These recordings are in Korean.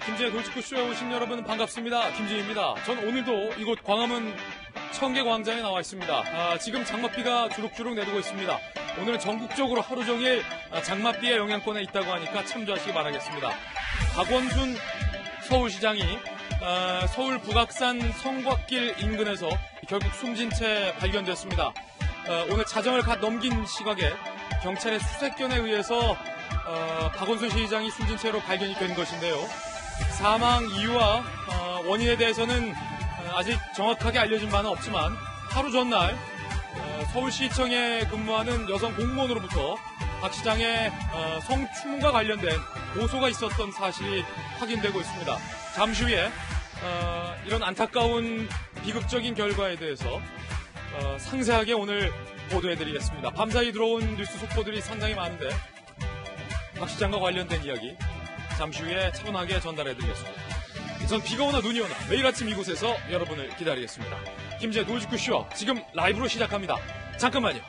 김진의 돌직구쇼에 오신 여러분 반갑습니다. 김진입니다. 전 오늘도 이곳 광화문 청계광장에 나와 있습니다. 지금 장맛비가 주룩주룩 내리고 있습니다. 오늘은 전국적으로 하루 종일 장맛비의 영향권에 있다고 하니까 참조하시기 바라겠습니다. 박원순 서울시장이 서울 북악산 성곽길 인근에서 결국 숨진 채 발견됐습니다. 오늘 자정을 갓 넘긴 시각에 경찰의 수색견에 의해서 박원순 시장이 숨진 채로 발견이 된 것인데요. 사망 이유와 원인에 대해서는 아직 정확하게 알려진 바는 없지만 하루 전날 서울시청에 근무하는 여성 공무원으로부터 박 시장의 성추문과 관련된 고소가 있었던 사실이 확인되고 있습니다. 잠시 후에 이런 안타까운 비극적인 결과에 대해서 상세하게 오늘 보도해드리겠습니다. 밤사이 들어온 뉴스 속보들이 상당히 많은데 박 시장과 관련된 이야기 잠시 후에 차분하게 전달해드리겠습니다. 전 비가 오나 눈이 오나 매일 아침 이곳에서 여러분을 기다리겠습니다. 김진의 돌직구쇼 지금 라이브로 시작합니다. 잠깐만요.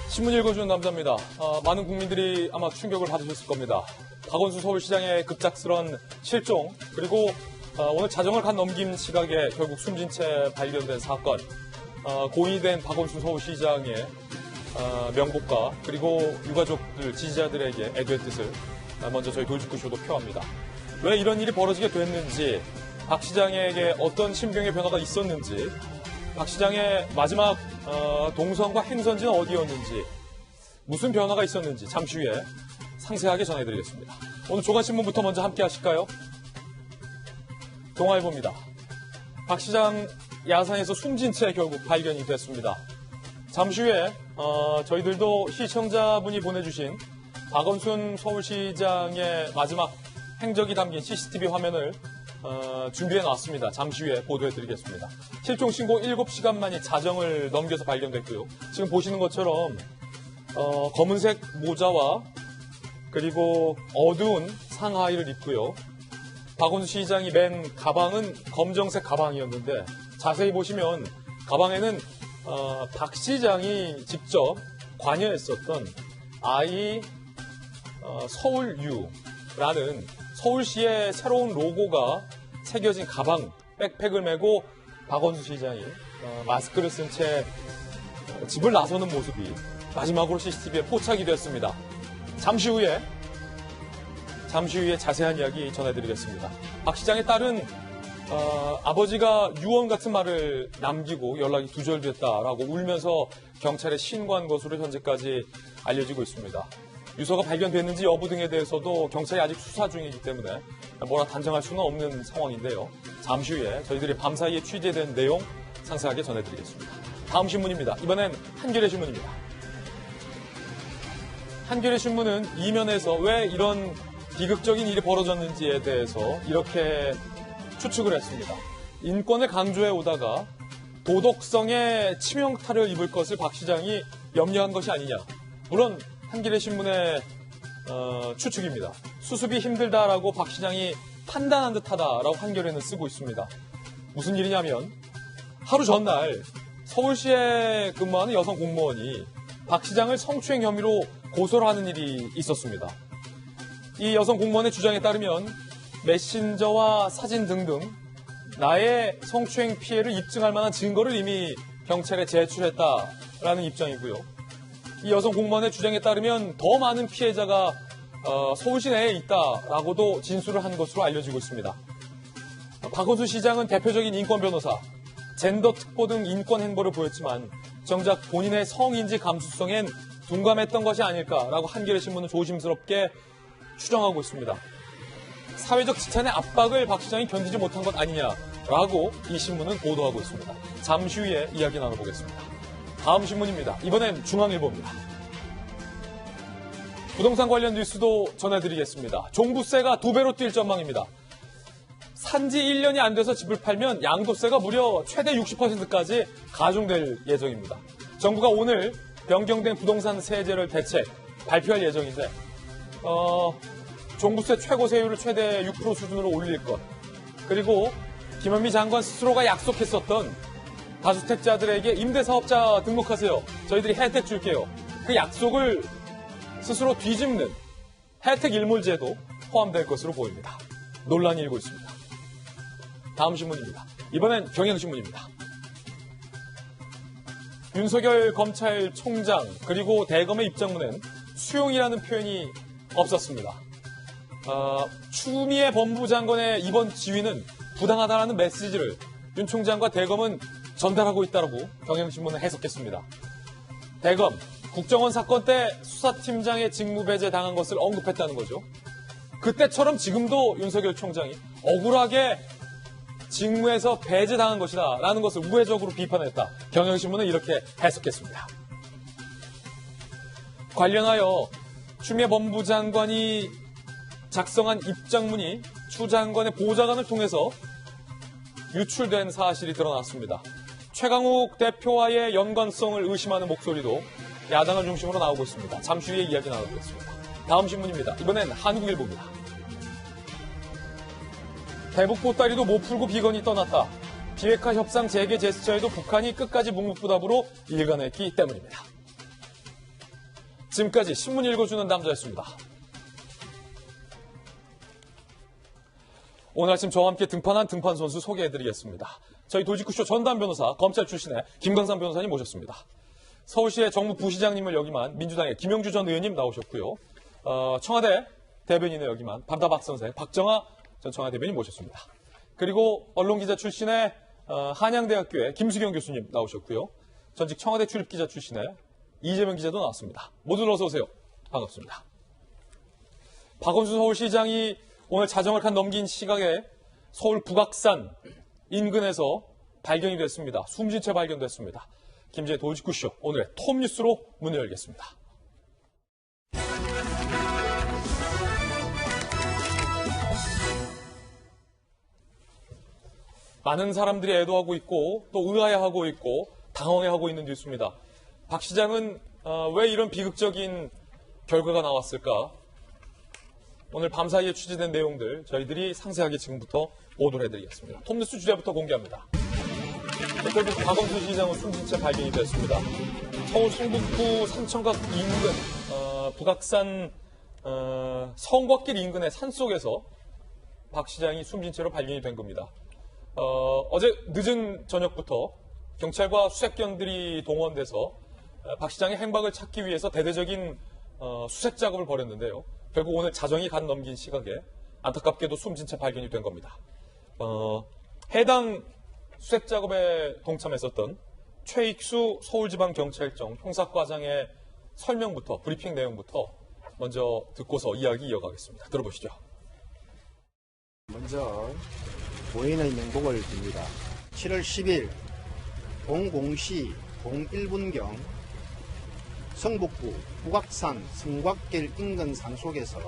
신문 읽어주는 남자입니다. 많은 국민들이 아마 충격을 받으셨을 겁니다. 박원순 서울시장의 급작스런 실종, 그리고 오늘 자정을 갓 넘긴 시각에 결국 숨진 채 발견된 사건, 고인이 된 박원순 서울시장의 명복과 그리고 유가족들, 지지자들에게 애도의 뜻을 먼저 저희 돌직구쇼도 표합니다. 왜 이런 일이 벌어지게 됐는지, 박 시장에게 어떤 심경의 변화가 있었는지, 박 시장의 마지막 동선과 행선지는 어디였는지, 무슨 변화가 있었는지 잠시 후에 상세하게 전해드리겠습니다. 오늘 조간신문부터 먼저 함께 하실까요? 동아일보입니다. 박 시장 야산에서 숨진 채 결국 발견이 됐습니다. 잠시 후에 저희들도 시청자분이 보내주신 박원순 서울시장의 마지막 행적이 담긴 CCTV 화면을 준비해놨습니다. 잠시 후에 보도해드리겠습니다. 실종 신고 7시간 만에 자정을 넘겨서 발견됐고요. 지금 보시는 것처럼 검은색 모자와 그리고 어두운 상하의를 입고요. 박원순 시장이 맨 가방은 검정색 가방이었는데 자세히 보시면 가방에는 박 시장이 직접 관여했었던 아이 서울유라는 서울시의 새로운 로고가 새겨진 가방, 백팩을 메고 박원순 시장이 마스크를 쓴 채 집을 나서는 모습이 마지막으로 CCTV에 포착이 됐습니다. 잠시 후에 자세한 이야기 전해드리겠습니다. 박 시장의 딸은 아버지가 유언 같은 말을 남기고 연락이 두절됐다라고 울면서 경찰에 신고한 것으로 현재까지 알려지고 있습니다. 유서가 발견됐는지 여부 등에 대해서도 경찰이 아직 수사 중이기 때문에 뭐라 단정할 수는 없는 상황인데요. 잠시 후에 저희들이 밤사이에 취재된 내용 상세하게 전해드리겠습니다. 다음 신문입니다. 이번엔 한겨레 신문입니다. 한겨레 신문은 이면에서 왜 이런 비극적인 일이 벌어졌는지에 대해서 이렇게 추측을 했습니다. 인권을 강조해 오다가 도덕성에 치명타를 입을 것을 박 시장이 염려한 것이 아니냐. 물론 한겨레 신문의 추측입니다. 수습이 힘들다라고 박 시장이 판단한 듯하다라고 한겨레는 쓰고 있습니다. 무슨 일이냐면 하루 전날 서울시에 근무하는 여성 공무원이 박 시장을 성추행 혐의로 고소를 하는 일이 있었습니다. 이 여성 공무원의 주장에 따르면 메신저와 사진 등등 나의 성추행 피해를 입증할 만한 증거를 이미 경찰에 제출했다라는 입장이고요. 이 여성 공무원의 주장에 따르면 더 많은 피해자가 서울시 내에 있다라고도 진술을 한 것으로 알려지고 있습니다. 박원순 시장은 대표적인 인권 변호사, 젠더 특보 등 인권 행보를 보였지만 정작 본인의 성인지 감수성엔 둔감했던 것이 아닐까라고 한겨레 신문은 조심스럽게 추정하고 있습니다. 사회적 지탄의 압박을 박 시장이 견디지 못한 것 아니냐라고 이 신문은 보도하고 있습니다. 잠시 후에 이야기 나눠보겠습니다. 다음 신문입니다. 이번엔 중앙일보입니다. 부동산 관련 뉴스도 전해드리겠습니다. 종부세가 2배로 뛸 전망입니다. 산지 1년이 안 돼서 집을 팔면 양도세가 무려 최대 60%까지 가중될 예정입니다. 정부가 오늘 변경된 부동산 세제를 대책 발표할 예정인데 종부세 최고 세율을 최대 6% 수준으로 올릴 것, 그리고 김현미 장관 스스로가 약속했었던 다주택자들에게 임대사업자 등록하세요. 저희들이 혜택 줄게요. 그 약속을 스스로 뒤집는 혜택 일몰제도 포함될 것으로 보입니다. 논란이 일고 있습니다. 다음 신문입니다. 이번엔 경향신문입니다. 윤석열 검찰총장 그리고 대검의 입장문엔 수용이라는 표현이 없었습니다. 추미애 법무장관의 이번 지위는 부당하다라는 메시지를 윤 총장과 대검은 전달하고 있다고 경향신문은 해석했습니다. 대검, 국정원 사건 때 수사팀장의 직무 배제 당한 것을 언급했다는 거죠. 그때처럼 지금도 윤석열 총장이 억울하게 직무에서 배제당한 것이다 라는 것을 우회적으로 비판했다. 경향신문은 이렇게 해석했습니다. 관련하여 추미애 법무부 장관이 작성한 입장문이 추 장관의 보좌관을 통해서 유출된 사실이 드러났습니다. 최강욱 대표와의 연관성을 의심하는 목소리도 야당을 중심으로 나오고 있습니다. 잠시 후에 이야기 나눠보겠습니다. 다음 신문입니다. 이번엔 한국일보입니다. 대북 보따리도 못 풀고 비건이 떠났다. 비핵화 협상 재개 제스처에도 북한이 끝까지 묵묵부답으로 일관했기 때문입니다. 지금까지 신문 읽어주는 남자였습니다. 오늘 아침 저와 함께 등판한 등판 선수 소개해드리겠습니다. 저희 도지쿠쇼 전담 변호사, 검찰 출신의 김광삼 변호사님 모셨습니다. 서울시의 정무 부시장님을 역임한 민주당의 김영주 전 의원님 나오셨고요. 청와대 대변인을 역임한 밤다박 선생 박정아 전 청와대 대변인 모셨습니다. 그리고 언론기자 출신의 한양대학교의 김수경 교수님 나오셨고요. 전직 청와대 출입기자 출신의 이재명 기자도 나왔습니다. 모두 어서 오세요. 반갑습니다. 박원순 서울시장이 오늘 자정을 칸 넘긴 시각에 서울 북악산 인근에서 발견이 됐습니다. 숨진 채 발견됐습니다. 김재의 도지쿠쇼 오늘의 톱뉴스로 문을 열겠습니다. 많은 사람들이 애도하고 있고 또 의아해하고 있고 당황해하고 있는 뉴스입니다. 박 시장은 왜 이런 비극적인 결과가 나왔을까? 오늘 밤사이에 취재된 내용들 저희들이 상세하게 지금부터 보도를 해드리겠습니다. 톱뉴스 주제부터 공개합니다. 결국 박원순 시장은 숨진 채 발견이 됐습니다. 서울 성북구 삼청각 인근 북악산 성곽길 인근의 산속에서 박 시장이 숨진 채로 발견이 된 겁니다. 어제 늦은 저녁부터 경찰과 수색견들이 동원돼서 박 시장의 행방을 찾기 위해서 대대적인 수색 작업을 벌였는데요. 결국 오늘 자정이 간 넘긴 시각에 안타깝게도 숨진 채 발견이 된 겁니다. 해당 수색 작업에 동참했었던 최익수 서울지방경찰청 형사과장의 설명부터 브리핑 내용부터 먼저 듣고서 이야기 이어가겠습니다. 들어보시죠. 먼저 고인의 명복을 빕니다. 7월 10일 00시 01분경 성북구 북악산 성곽길 인근 산속에서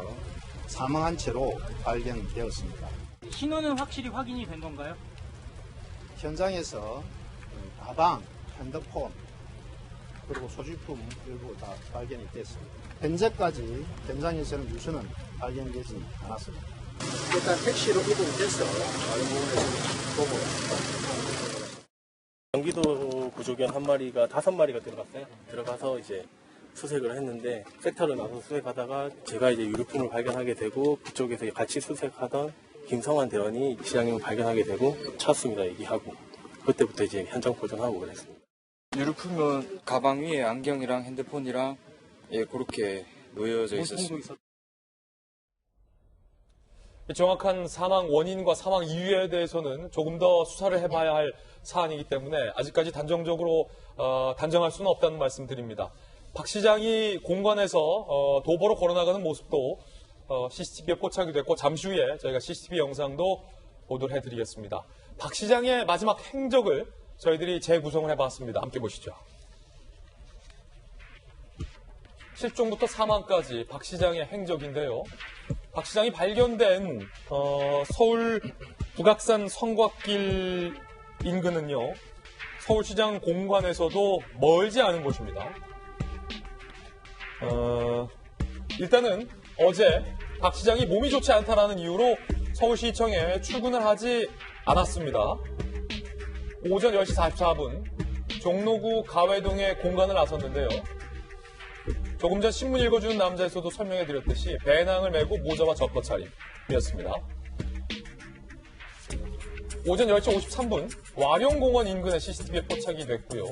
사망한 채로 발견되었습니다. 신원은 확실히 확인이 된 건가요? 현장에서 가방, 핸드폰, 그리고 소지품 일부 다 발견이 됐습니다. 현재까지 현장에서는 유서는 발견되지 않았습니다. 일단 택시로 이동해서 다른 부분에서 보고 있습니다. 경기도 구조견 한 마리가 5마리가 들어갔어요. 들어가서 이제 수색을 했는데 섹터를 나서 수색하다가 제가 이제 유류품을 발견하게 되고 그쪽에서 같이 수색하던 김성환 대원이 시장님을 발견하게 되고 찾습니다 얘기하고 그때부터 이제 현장 보존하고 그랬습니다. 유류품은 가방 위에 안경이랑 핸드폰이랑 그렇게 놓여져 있었습니다. 정확한 사망 원인과 사망 이유에 대해서는 조금 더 수사를 해봐야 할 사안이기 때문에 아직까지 단정적으로 단정할 수는 없다는 말씀 드립니다. 박 시장이 공관에서 도보로 걸어나가는 모습도 CCTV에 포착이 됐고 잠시 후에 저희가 CCTV 영상도 보도를 해드리겠습니다. 박 시장의 마지막 행적을 저희들이 재구성을 해봤습니다. 함께 보시죠. 실종부터 사망까지 박 시장의 행적인데요. 박 시장이 발견된 서울 북악산 성곽길 인근은요. 서울시장 공관에서도 멀지 않은 곳입니다. 일단은 어제 박 시장이 몸이 좋지 않다라는 이유로 서울시청에 출근을 하지 않았습니다. 오전 10시 44분 종로구 가회동의 공간을 나섰는데요. 조금 전 신문 읽어주는 남자에서도 설명해드렸듯이 배낭을 메고 모자와 젖버 차림이었습니다. 오전 10시 53분 와룡공원 인근의 CCTV에 포착이 됐고요.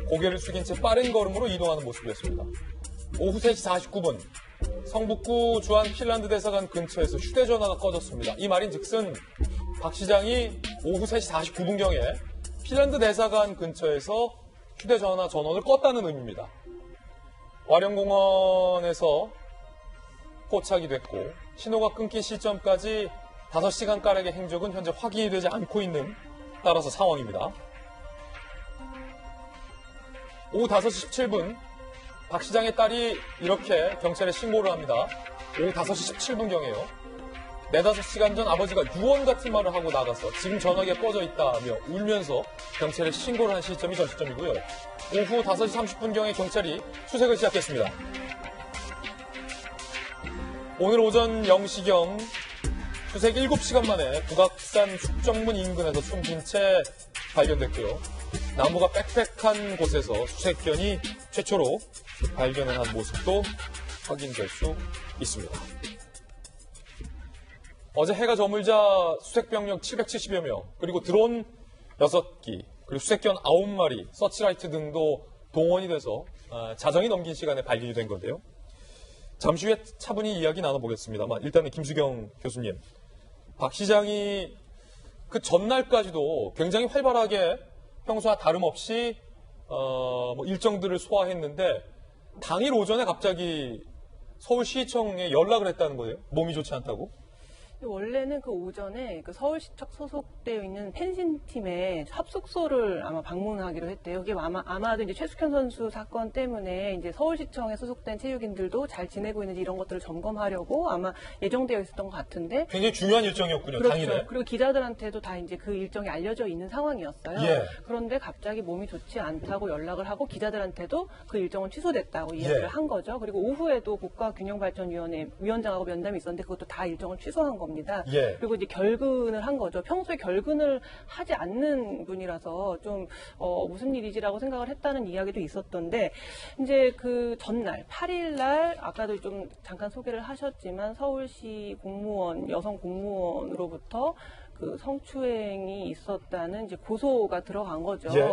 고개를 숙인 채 빠른 걸음으로 이동하는 모습이었습니다. 오후 3시 49분 성북구 주한 핀란드 대사관 근처에서 휴대전화가 꺼졌습니다. 이 말인즉슨 박 시장이 오후 3시 49분경에 핀란드 대사관 근처에서 휴대전화 전원을 껐다는 의미입니다. 와룡공원에서 포착이 됐고 신호가 끊긴 시점까지 5시간가량의 행적은 현재 확인이 되지 않고 있는 따라서 상황입니다. 오후 5시 17분 박 시장의 딸이 이렇게 경찰에 신고를 합니다. 오후 5시 17분경에요. 4-5시간 전 아버지가 유언 같은 말을 하고 나가서 지금 전화기가 꺼져 있다며 울면서 경찰에 신고를 한 시점이 저 시점이고요. 오후 5시 30분경에 경찰이 수색을 시작했습니다. 오늘 오전 0시경 수색 7시간 만에 북악산 숙정문 인근에서 숨진 채 발견됐고요. 나무가 빽빽한 곳에서 수색견이 최초로 발견을 한 모습도 확인될 수 있습니다. 어제 해가 저물자 수색병력 770여 명, 그리고 드론 6기, 그리고 수색견 9마리, 서치라이트 등도 동원이 돼서 자정이 넘긴 시간에 발견이 된 건데요. 잠시 후에 차분히 이야기 나눠보겠습니다만 일단은 김수경 교수님, 박 시장이 그 전날까지도 굉장히 활발하게 평소와 다름없이 일정들을 소화했는데 당일 오전에 갑자기 서울시청에 연락을 했다는 거예요. 몸이 좋지 않다고. 원래는 그 오전에 그 서울시청 소속되어 있는 펜싱팀의 합숙소를 아마 방문하기로 했대요. 그게 아마도 이제 최숙현 선수 사건 때문에 이제 서울시청에 소속된 체육인들도 잘 지내고 있는지 이런 것들을 점검하려고 아마 예정되어 있었던 것 같은데. 굉장히 중요한 일정이었군요. 그렇죠. 당일에. 그리고 기자들한테도 다 이제 그 일정이 알려져 있는 상황이었어요. 예. 그런데 갑자기 몸이 좋지 않다고 연락을 하고 기자들한테도 그 일정은 취소됐다고 이야기를 한 거죠. 그리고 오후에도 국가균형발전위원회 위원장하고 면담이 있었는데 그것도 다 일정을 취소한 겁니다. 예. 그리고 이제 결근을 한 거죠. 평소에 결근을 하지 않는 분이라서 좀 무슨 일이지라고 생각을 했다는 이야기도 있었던데 이제 그 전날 8일 날 아까도 좀 잠깐 소개를 하셨지만 서울시 공무원 여성 공무원으로부터 그 성추행이 있었다는 이제 고소가 들어간 거죠. 예.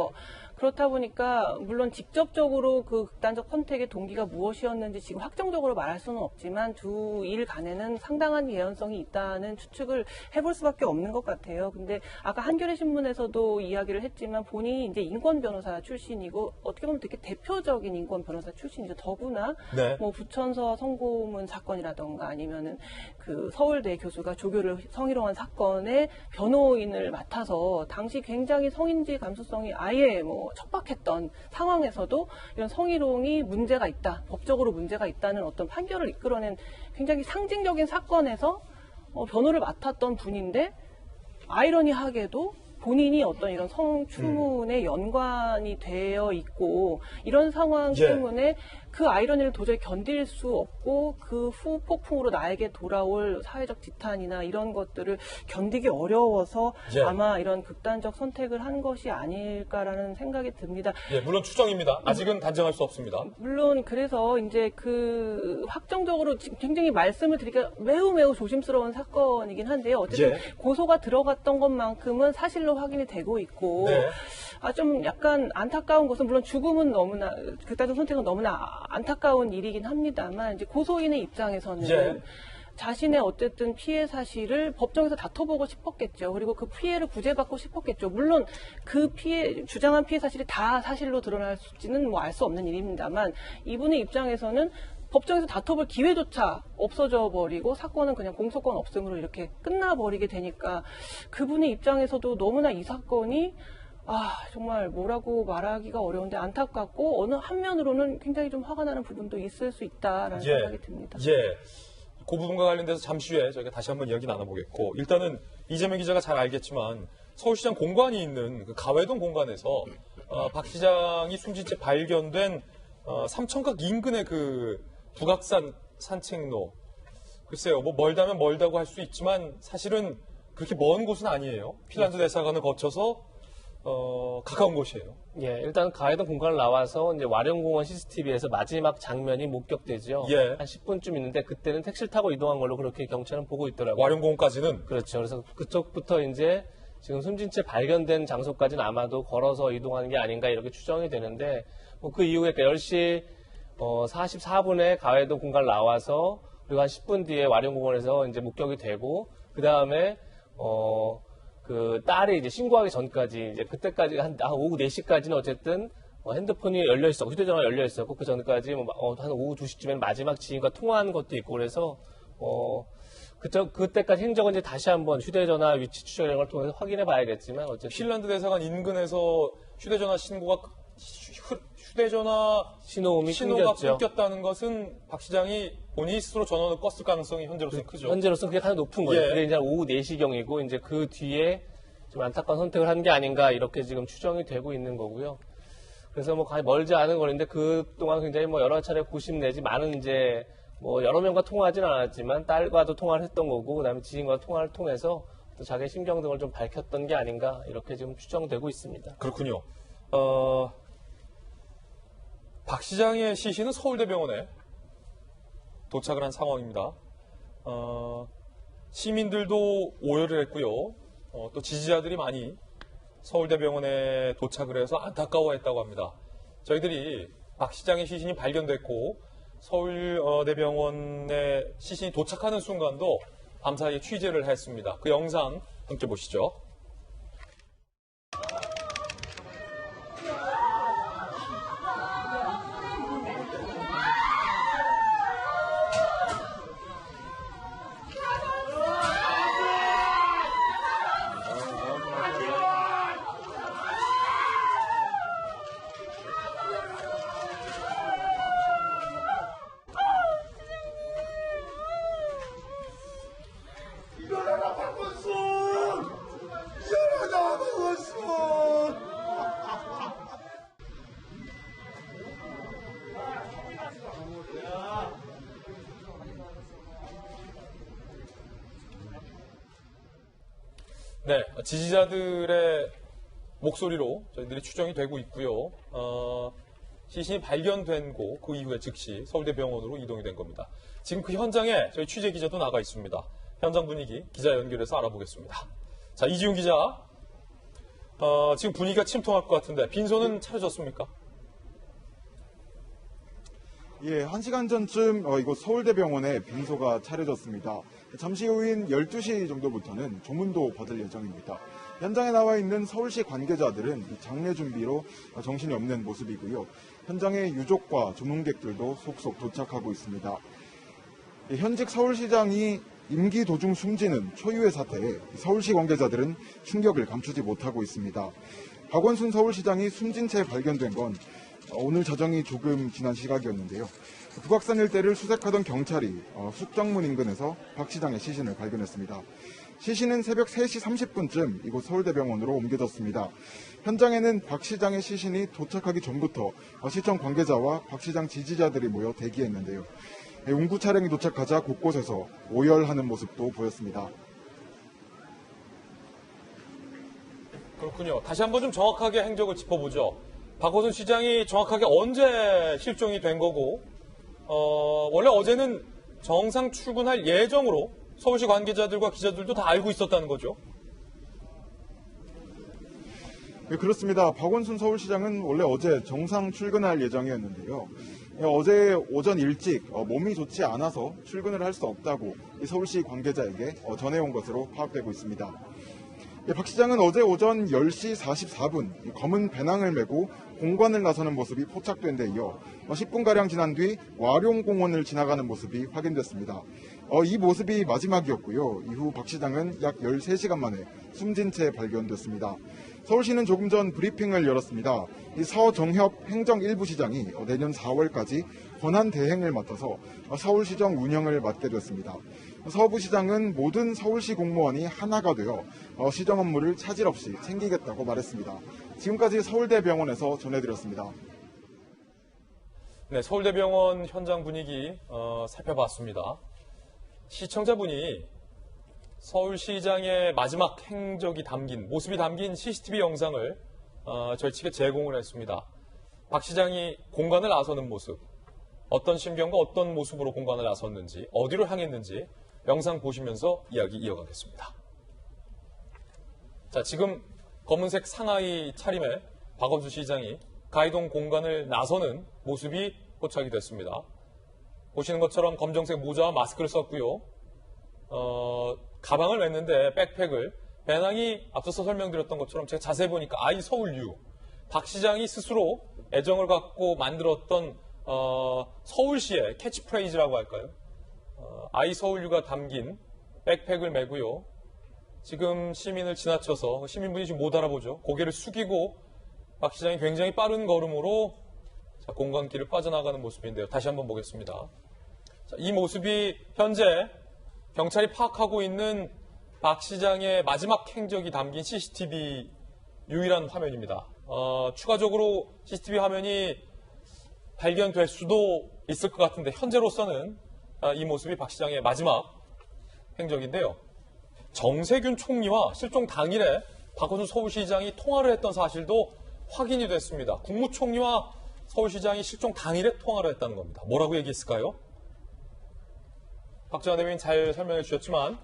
그렇다 보니까 물론 직접적으로 그 극단적 선택의 동기가 무엇이었는지 지금 확정적으로 말할 수는 없지만 두 일 간에는 상당한 예언성이 있다는 추측을 해볼 수밖에 없는 것 같아요. 근데 아까 한겨레 신문에서도 이야기를 했지만 본인이 이제 인권 변호사 출신이고 어떻게 보면 되게 대표적인 인권 변호사 출신이죠. 더구나 네. 뭐 부천서 성고문 사건이라던가 아니면은 그 서울대 교수가 조교를 성희롱한 사건의 변호인을 맡아서 당시 굉장히 성인지 감수성이 아예 뭐 척박했던 상황에서도 이런 성희롱이 문제가 있다, 법적으로 문제가 있다는 어떤 판결을 이끌어낸 굉장히 상징적인 사건에서 변호를 맡았던 분인데 아이러니하게도 본인이 어떤 이런 성추문에 연관이 되어 있고 이런 상황 때문에 그 아이러니를 도저히 견딜 수 없고 그 후 폭풍으로 나에게 돌아올 사회적 지탄이나 이런 것들을 견디기 어려워서 아마 이런 극단적 선택을 한 것이 아닐까라는 생각이 듭니다. 예, 물론 추정입니다. 아직은 단정할 수 없습니다. 물론 그래서 이제 그 확정적으로 굉장히 말씀을 드리기가 매우 조심스러운 사건이긴 한데요. 어쨌든 고소가 들어갔던 것만큼은 사실로 확인이 되고 있고 좀 약간 안타까운 것은 물론 죽음은 너무나 극단적 선택은 너무나 안타까운 일이긴 합니다만 이제 고소인의 입장에서는 자신의 어쨌든 피해 사실을 법정에서 다퉈보고 싶었겠죠. 그리고 그 피해를 구제받고 싶었겠죠. 물론 그 주장한 피해 사실이 다 사실로 드러날지는 뭐 알 수 없는 일입니다만 이분의 입장에서는 법정에서 다퉈볼 기회조차 없어져 버리고 사건은 그냥 공소권 없음으로 이렇게 끝나버리게 되니까 그분의 입장에서도 너무나 이 사건이 정말 뭐라고 말하기가 어려운데 안타깝고 어느 한면으로는 굉장히 좀 화가 나는 부분도 있을 수 있다라는 생각이 듭니다. 그 부분과 관련돼서 잠시 후에 저희가 다시 한번 이야기 나눠보겠고 일단은 이재명 기자가 잘 알겠지만 서울시장 공관이 있는 그 가회동 공간에서 박 시장이 숨진 채 발견된 삼천각 인근의 그 북악산 산책로 글쎄요, 뭐 멀다면 멀다고 할 수 있지만 사실은 그렇게 먼 곳은 아니에요. 핀란드 대사관을 거쳐서 가까운 곳이에요. 예, 일단 가해동 공간을 나와서 이제 와룡공원 CCTV에서 마지막 장면이 목격되죠. 예. 한 10분쯤 있는데 그때는 택시를 타고 이동한 걸로 그렇게 경찰은 보고 있더라고요. 와룡공원까지는 그렇죠. 그래서 그쪽부터 이제 지금 숨진 채 발견된 장소까지는 아마도 걸어서 이동하는 게 아닌가 이렇게 추정이 되는데 뭐 그 이후에 그러니까 10시 44분에 가해동 공간을 나와서 그리고 한 10분 뒤에 와룡공원에서 이제 목격이 되고 그 다음에 그 딸이 이제 신고하기 전까지 이제 그때까지 한 오후 4시까지는 어쨌든 핸드폰이 열려 있었고 휴대전화가 열려 있었고 그 전까지 한 오후 2시쯤에는 마지막 지인과 통화한 것도 있고 그래서 그때까지 행적은 이제 다시 한번 휴대전화 위치 추적 이런 걸 통해서 확인해 봐야겠지만 어쨌든 핀란드 대사관 인근에서 휴대전화 신호음이 신호가 끊겼죠. 끊겼다는 것은 박 시장이 본인이 스스로 전원을 껐을 가능성이 현재로서는 크죠. 현재로서는 그게 가장 높은 거예요. 예. 그게 이제 오후 4시경이고 이제 그 뒤에 좀 안타까운 선택을 한 게 아닌가 이렇게 지금 추정이 되고 있는 거고요. 그래서 뭐 멀지 않은 거리인데 그동안 굉장히 뭐 여러 차례 고심 내지 많은 이제 뭐 여러 명과 통화하지는 않았지만 딸과도 통화를 했던 거고 그다음에 지인과 통화를 통해서 또 자기의 심경 등을 좀 밝혔던 게 아닌가 이렇게 지금 추정되고 있습니다. 그렇군요. 박 시장의 시신은 서울대병원에 도착을 한 상황입니다. 시민들도 오열을 했고요. 또 지지자들이 많이 서울대병원에 도착을 해서 안타까워했다고 합니다. 저희들이 박 시장의 시신이 발견됐고 서울대병원에 시신이 도착하는 순간도 밤사이에 취재를 했습니다. 그 영상 함께 보시죠. 네, 지지자들의 목소리로 저희들이 추정이 되고 있고요. 시신이 발견된 곳, 그 이후에 즉시 서울대병원으로 이동이 된 겁니다. 지금 그 현장에 저희 취재 기자도 나가 있습니다. 현장 분위기 기자 연결해서 알아보겠습니다. 자, 이지훈 기자. 지금 분위기가 침통할 것 같은데 빈소는 차려졌습니까? 예, 1시간 전쯤 이곳 서울대병원에 빈소가 차려졌습니다. 잠시 후인 12시 정도부터는 조문도 받을 예정입니다. 현장에 나와 있는 서울시 관계자들은 장례 준비로 정신이 없는 모습이고요. 현장에 유족과 조문객들도 속속 도착하고 있습니다. 현직 서울시장이 임기 도중 숨지는 초유의 사태에 서울시 관계자들은 충격을 감추지 못하고 있습니다. 박원순 서울시장이 숨진 채 발견된 건 오늘 자정이 조금 지난 시각이었는데요. 북악산 일대를 수색하던 경찰이 숫정문 인근에서 박 시장의 시신을 발견했습니다. 시신은 새벽 3시 30분쯤 이곳 서울대병원으로 옮겨졌습니다. 현장에는 박 시장의 시신이 도착하기 전부터 시청 관계자와 박 시장 지지자들이 모여 대기했는데요. 운구 차량이 도착하자 곳곳에서 오열하는 모습도 보였습니다. 그렇군요. 다시 한번 좀 정확하게 행적을 짚어보죠. 박원순 시장이 정확하게 언제 실종이 된 거고, 원래 어제는 정상 출근할 예정으로 서울시 관계자들과 기자들도 다 알고 있었다는 거죠. 네, 그렇습니다. 박원순 서울시장은 원래 어제 정상 출근할 예정이었는데요. 어제 오전 일찍 몸이 좋지 않아서 출근을 할 수 없다고 서울시 관계자에게 전해온 것으로 파악되고 있습니다. 박 시장은 어제 오전 10시 44분 검은 배낭을 메고 공관을 나서는 모습이 포착된 데 이어 10분가량 지난 뒤 와룡공원을 지나가는 모습이 확인됐습니다. 이 모습이 마지막이었고요. 이후 박 시장은 약 13시간 만에 숨진 채 발견됐습니다. 서울시는 조금 전 브리핑을 열었습니다. 이 서정협 행정 1부 시장이 내년 4월까지 권한 대행을 맡아서 서울시정 운영을 맡게 됐습니다. 서부 시장은 모든 서울시 공무원이 하나가 되어 시정 업무를 차질 없이 챙기겠다고 말했습니다. 지금까지 서울대병원에서 전해드렸습니다. 네, 서울대병원 현장 분위기 살펴봤습니다. 시청자분이 서울시장의 마지막 행적이 담긴, 모습이 담긴 CCTV 영상을 저희 측에 제공을 했습니다. 박 시장이 공간을 나서는 모습, 어떤 심경과 어떤 모습으로 공간을 나섰는지, 어디로 향했는지 영상 보시면서 이야기 이어가겠습니다. 자, 지금 검은색 상하이 차림에 박원순 시장이 가이동 공간을 나서는 모습이 포착이 됐습니다. 보시는 것처럼 검정색 모자와 마스크를 썼고요. 가방을 맸는데 백팩을 배낭이 앞서서 설명드렸던 것처럼 제가 자세히 보니까 아이 서울유, 박 시장이 스스로 애정을 갖고 만들었던 서울시의 캐치프레이즈라고 할까요? 아이 서울유가 담긴 백팩을 메고요. 지금 시민을 지나쳐서 시민분이 지금 못 알아보죠. 고개를 숙이고 박 시장이 굉장히 빠른 걸음으로 공간길을 빠져나가는 모습인데요. 다시 한번 보겠습니다. 자, 이 모습이 현재 경찰이 파악하고 있는 박 시장의 마지막 행적이 담긴 CCTV 유일한 화면입니다. 추가적으로 CCTV 화면이 발견될 수도 있을 것 같은데 현재로서는 이 모습이 박 시장의 마지막 행적인데요. 정세균 총리와 실종 당일에 박원순 서울시장이 통화를 했던 사실도 확인이 됐습니다. 국무총리와 서울시장이 실종 당일에 통화를 했다는 겁니다. 뭐라고 얘기했을까요? 박정환 대변인 잘 설명해 주셨지만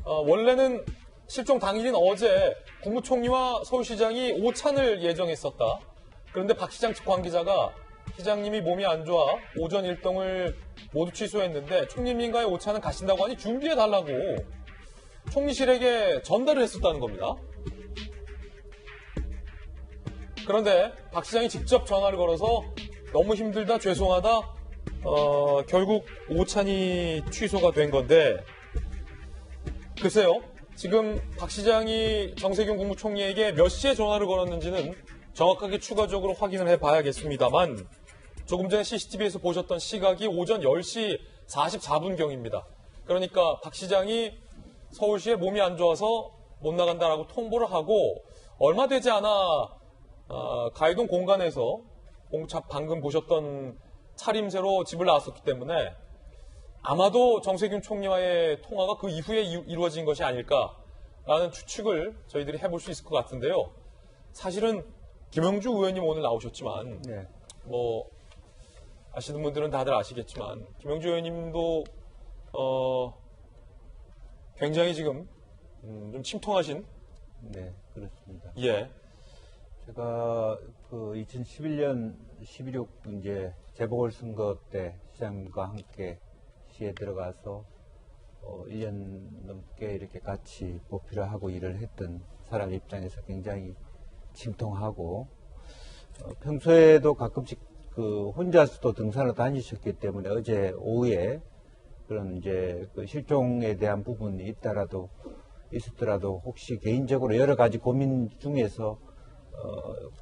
원래는 실종 당일인 어제 국무총리와 서울시장이 오찬을 예정했었다. 그런데 박 시장 측 관계자가 시장님이 몸이 안 좋아 오전 일정을 모두 취소했는데 총리님과의 오찬은 가신다고 하니 준비해달라고 총리실에게 전달을 했었다는 겁니다. 그런데 박 시장이 직접 전화를 걸어서 너무 힘들다, 죄송하다, 결국 오찬이 취소가 된 건데, 글쎄요, 지금 박 시장이 정세균 국무총리에게 몇 시에 전화를 걸었는지는 정확하게 추가적으로 확인을 해봐야겠습니다만, 조금 전에 CCTV에서 보셨던 시각이 오전 10시 44분경입니다. 그러니까 박 시장이 서울시에 몸이 안 좋아서 못 나간다라고 통보를 하고 얼마 되지 않아 가이동 공간에서 방금 보셨던 차림새로 집을 나왔었기 때문에 아마도 정세균 총리와의 통화가 그 이후에 이루어진 것이 아닐까라는 추측을 저희들이 해볼 수 있을 것 같은데요. 사실은 김영주 의원님 오늘 나오셨지만 네. 뭐 아시는 분들은 다들 아시겠지만 김영주 의원님도 굉장히 지금 좀 침통하신. 네, 그렇습니다. 예. 제가 그 2011년 11.6 이제 재보궐선거 때 시장과 함께 시에 들어가서 1년 넘게 이렇게 같이 보필을 하고 일을 했던 사람 입장에서 굉장히 침통하고 평소에도 가끔씩 그 혼자서도 등산을 다니셨기 때문에 어제 오후에 그런 이제 그 실종에 대한 부분이 있었더라도 혹시 개인적으로 여러 가지 고민 중에서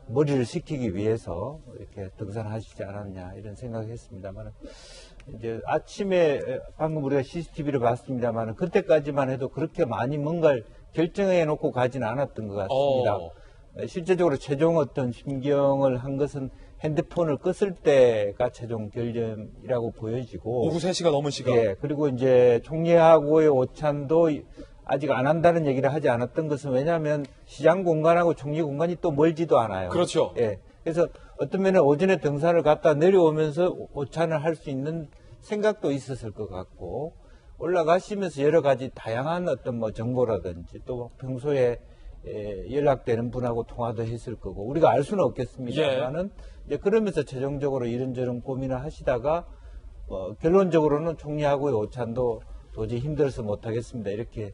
머리를 식히기 위해서 이렇게 등산하시지 않았냐 이런 생각을 했습니다만 이제 아침에 방금 우리가 CCTV를 봤습니다만 그때까지만 해도 그렇게 많이 뭔가를 결정해 놓고 가지는 않았던 것 같습니다. 실제적으로 최종 어떤 심경을 한 것은 핸드폰을 껐을 때가 최종 결정이라고 보여지고 오후 3시가 넘은 시각. 예, 그리고 이제 총리하고의 오찬도 아직 안 한다는 얘기를 하지 않았던 것은 왜냐하면 시장 공간하고 총리 공간이 또 멀지도 않아요. 그렇죠. 예. 그래서 어떤 면에 오전에 등산을 갔다 내려오면서 오찬을 할 수 있는 생각도 있었을 것 같고 올라가시면서 여러 가지 다양한 어떤 뭐 정보라든지 또 평소에 연락되는 분하고 통화도 했을 거고 우리가 알 수는 없겠습니다만은 이제 그러면서 최종적으로 이런저런 고민을 하시다가 결론적으로는 총리하고의 오찬도 도저히 힘들어서 못하겠습니다. 이렇게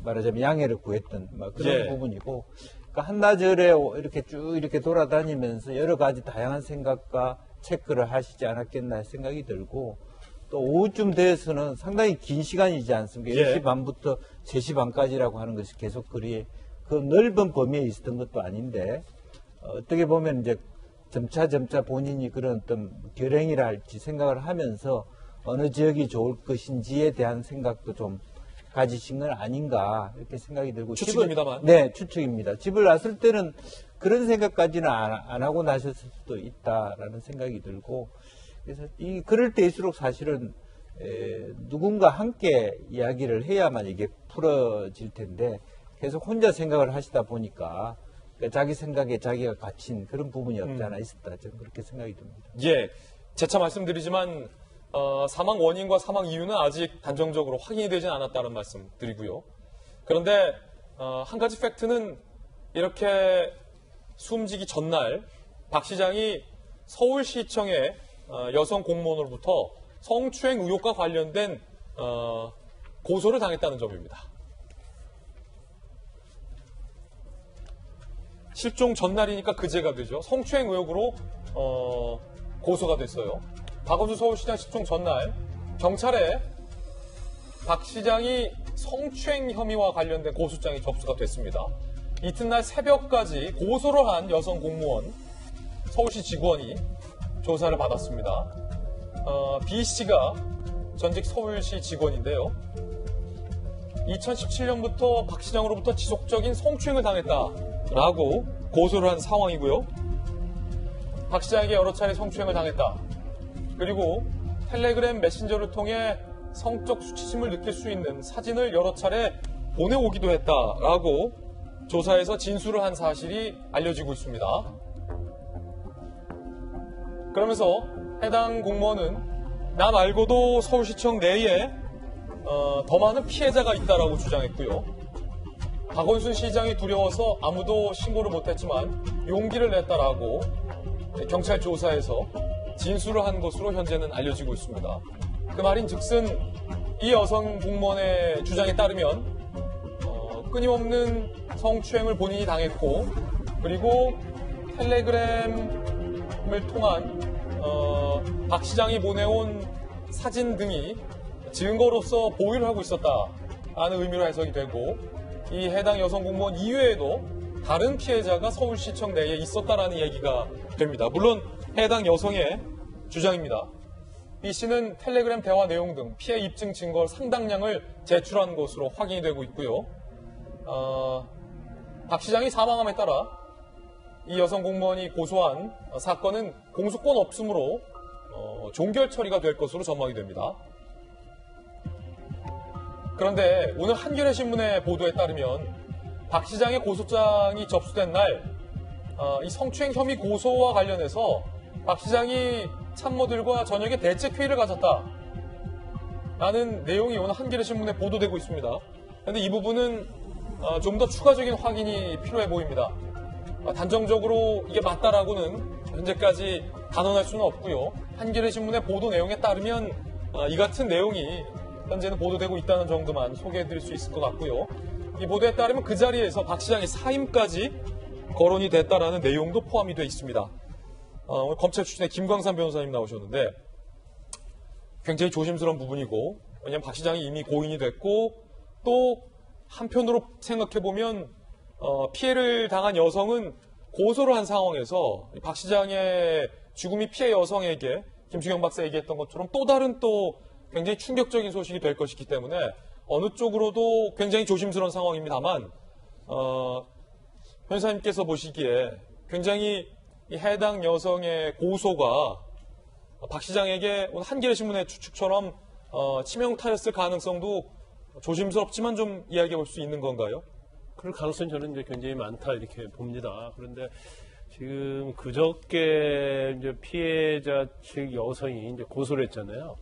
말하자면 양해를 구했던 그런 부분이고 그러니까 한나절에 이렇게 쭉 이렇게 돌아다니면서 여러 가지 다양한 생각과 체크를 하시지 않았겠나 생각이 들고 또 오후쯤 되어서는 상당히 긴 시간이지 않습니까? 10시 반부터 3시 반까지라고 하는 것이 계속 그 넓은 범위에 있었던 것도 아닌데 어떻게 보면 이제 점차 본인이 그런 어떤 결행이라 할지 생각을 하면서 어느 지역이 좋을 것인지에 대한 생각도 좀 가지신 건 아닌가 이렇게 생각이 들고 추측입니다만. 네, 추측입니다. 집을 났을 때는 그런 생각까지는 안 하고 나셨을 수도 있다라는 생각이 들고 그래서 그럴 때일수록 사실은 누군가 함께 이야기를 해야만 이게 풀어질 텐데 계속 혼자 생각을 하시다 보니까 그러니까 자기 생각에 자기가 갇힌 그런 부분이 없지 않아 있었다. 저는 그렇게 생각이 듭니다. 예, 재차 말씀드리지만 사망 원인과 사망 이유는 아직 단정적으로 확인이 되진 않았다는 말씀 드리고요. 그런데 한 가지 팩트는 이렇게 숨지기 전날 박 시장이 서울시청의 여성 공무원으로부터 성추행 의혹과 관련된 고소를 당했다는 점입니다. 실종 전날이니까 그제가 되죠. 성추행 의혹으로 고소가 됐어요. 박원순 서울시장 실종 전날 경찰에 박 시장이 성추행 혐의와 관련된 고소장이 접수가 됐습니다. 이튿날 새벽까지 고소를 한 여성 공무원, 서울시 직원이 조사를 받았습니다. B씨가 전직 서울시 직원인데요. 2017년부터 박 시장으로부터 지속적인 성추행을 당했다라고 고소를 한 상황이고요. 박 시장에게 여러 차례 성추행을 당했다. 그리고 텔레그램 메신저를 통해 성적 수치심을 느낄 수 있는 사진을 여러 차례 보내오기도 했다라고 조사에서 진술을 한 사실이 알려지고 있습니다. 그러면서 해당 공무원은 나 말고도 서울시청 내에 더 많은 피해자가 있다라고 주장했고요. 박원순 시장이 두려워서 아무도 신고를 못했지만 용기를 냈다라고 경찰 조사에서 진술을 한 것으로 현재는 알려지고 있습니다. 그 말인즉슨 이 여성 공무원의 주장에 따르면 끊임없는 성추행을 본인이 당했고 그리고 텔레그램을 통한 박 시장이 보내온 사진 등이 증거로서 보유를 하고 있었다라는 의미로 해석이 되고 이 해당 여성 공무원 이외에도 다른 피해자가 서울시청 내에 있었다라는 얘기가 됩니다. 물론 해당 여성의 주장입니다. B씨는 텔레그램 대화 내용 등 피해 입증 증거 상당량을 제출한 것으로 확인이 되고 있고요. 박 시장이 사망함에 따라 이 여성 공무원이 고소한 사건은 공소권 없음으로 종결 처리가 될 것으로 전망이 됩니다. 그런데 오늘 한겨레 신문의 보도에 따르면 박 시장의 고소장이 접수된 날 이 성추행 혐의 고소와 관련해서 박 시장이 참모들과 저녁에 대책회의를 가졌다 라는 내용이 오늘 한겨레 신문에 보도되고 있습니다. 그런데 이 부분은 좀 더 추가적인 확인이 필요해 보입니다. 단정적으로 이게 맞다라고는 현재까지 단언할 수는 없고요. 한겨레 신문의 보도 내용에 따르면 이 같은 내용이 현재는 보도되고 있다는 정도만 소개해드릴 수 있을 것 같고요. 이 보도에 따르면 그 자리에서 박 시장의 사임까지 거론이 됐다라는 내용도 포함이 되어 있습니다. 오늘 검찰 출신의 김광산 변호사님 나오셨는데 굉장히 조심스러운 부분이고 왜냐하면 박 시장이 이미 고인이 됐고 또 한편으로 생각해보면 피해를 당한 여성은 고소를 한 상황에서 박 시장의 죽음이 피해 여성에게 김수경 박사 얘기했던 것처럼 또 다른 또 굉장히 충격적인 소식이 될 것이기 때문에 어느 쪽으로도 굉장히 조심스러운 상황입니다만 변호사님께서 보시기에 굉장히 이 해당 여성의 고소가 박 시장에게 오늘 한겨레 신문의 추측처럼 치명타였을 가능성도 조심스럽지만 좀 이야기해 볼 수 있는 건가요? 그럴 가능성이 저는 이제 굉장히 많다 이렇게 봅니다. 그런데 지금 그저께 이제 피해자 측 여성이 이제 고소를 했잖아요.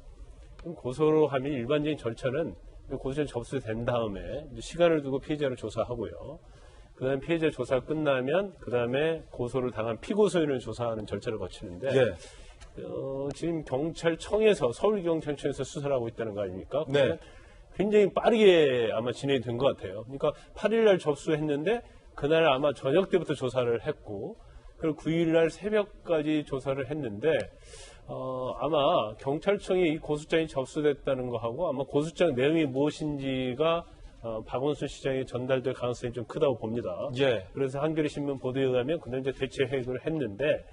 그럼 고소를 하면 일반적인 절차는 고소장이 접수된 다음에 이제 시간을 두고 피해자를 조사하고요. 그 다음에 피해자 조사가 끝나면 그 다음에 고소를 당한 피고소인을 조사하는 절차를 거치는데 지금 경찰청에서 서울경찰청에서 수사를 하고 있다는 거 아닙니까? 네. 굉장히 빠르게 아마 진행이 된 것 같아요. 그러니까 8일날 접수했는데 그날 아마 저녁 때부터 조사를 했고 그리고 9일날 새벽까지 조사를 했는데 아마 경찰청에 이 고소장이 접수됐다는 거하고 아마 고소장 내용이 무엇인지가 박원순 시장에 전달될 가능성이 좀 크다고 봅니다. 예. 그래서 한겨레 신문 보도에 의하면 그날 이제 대책회의를 했는데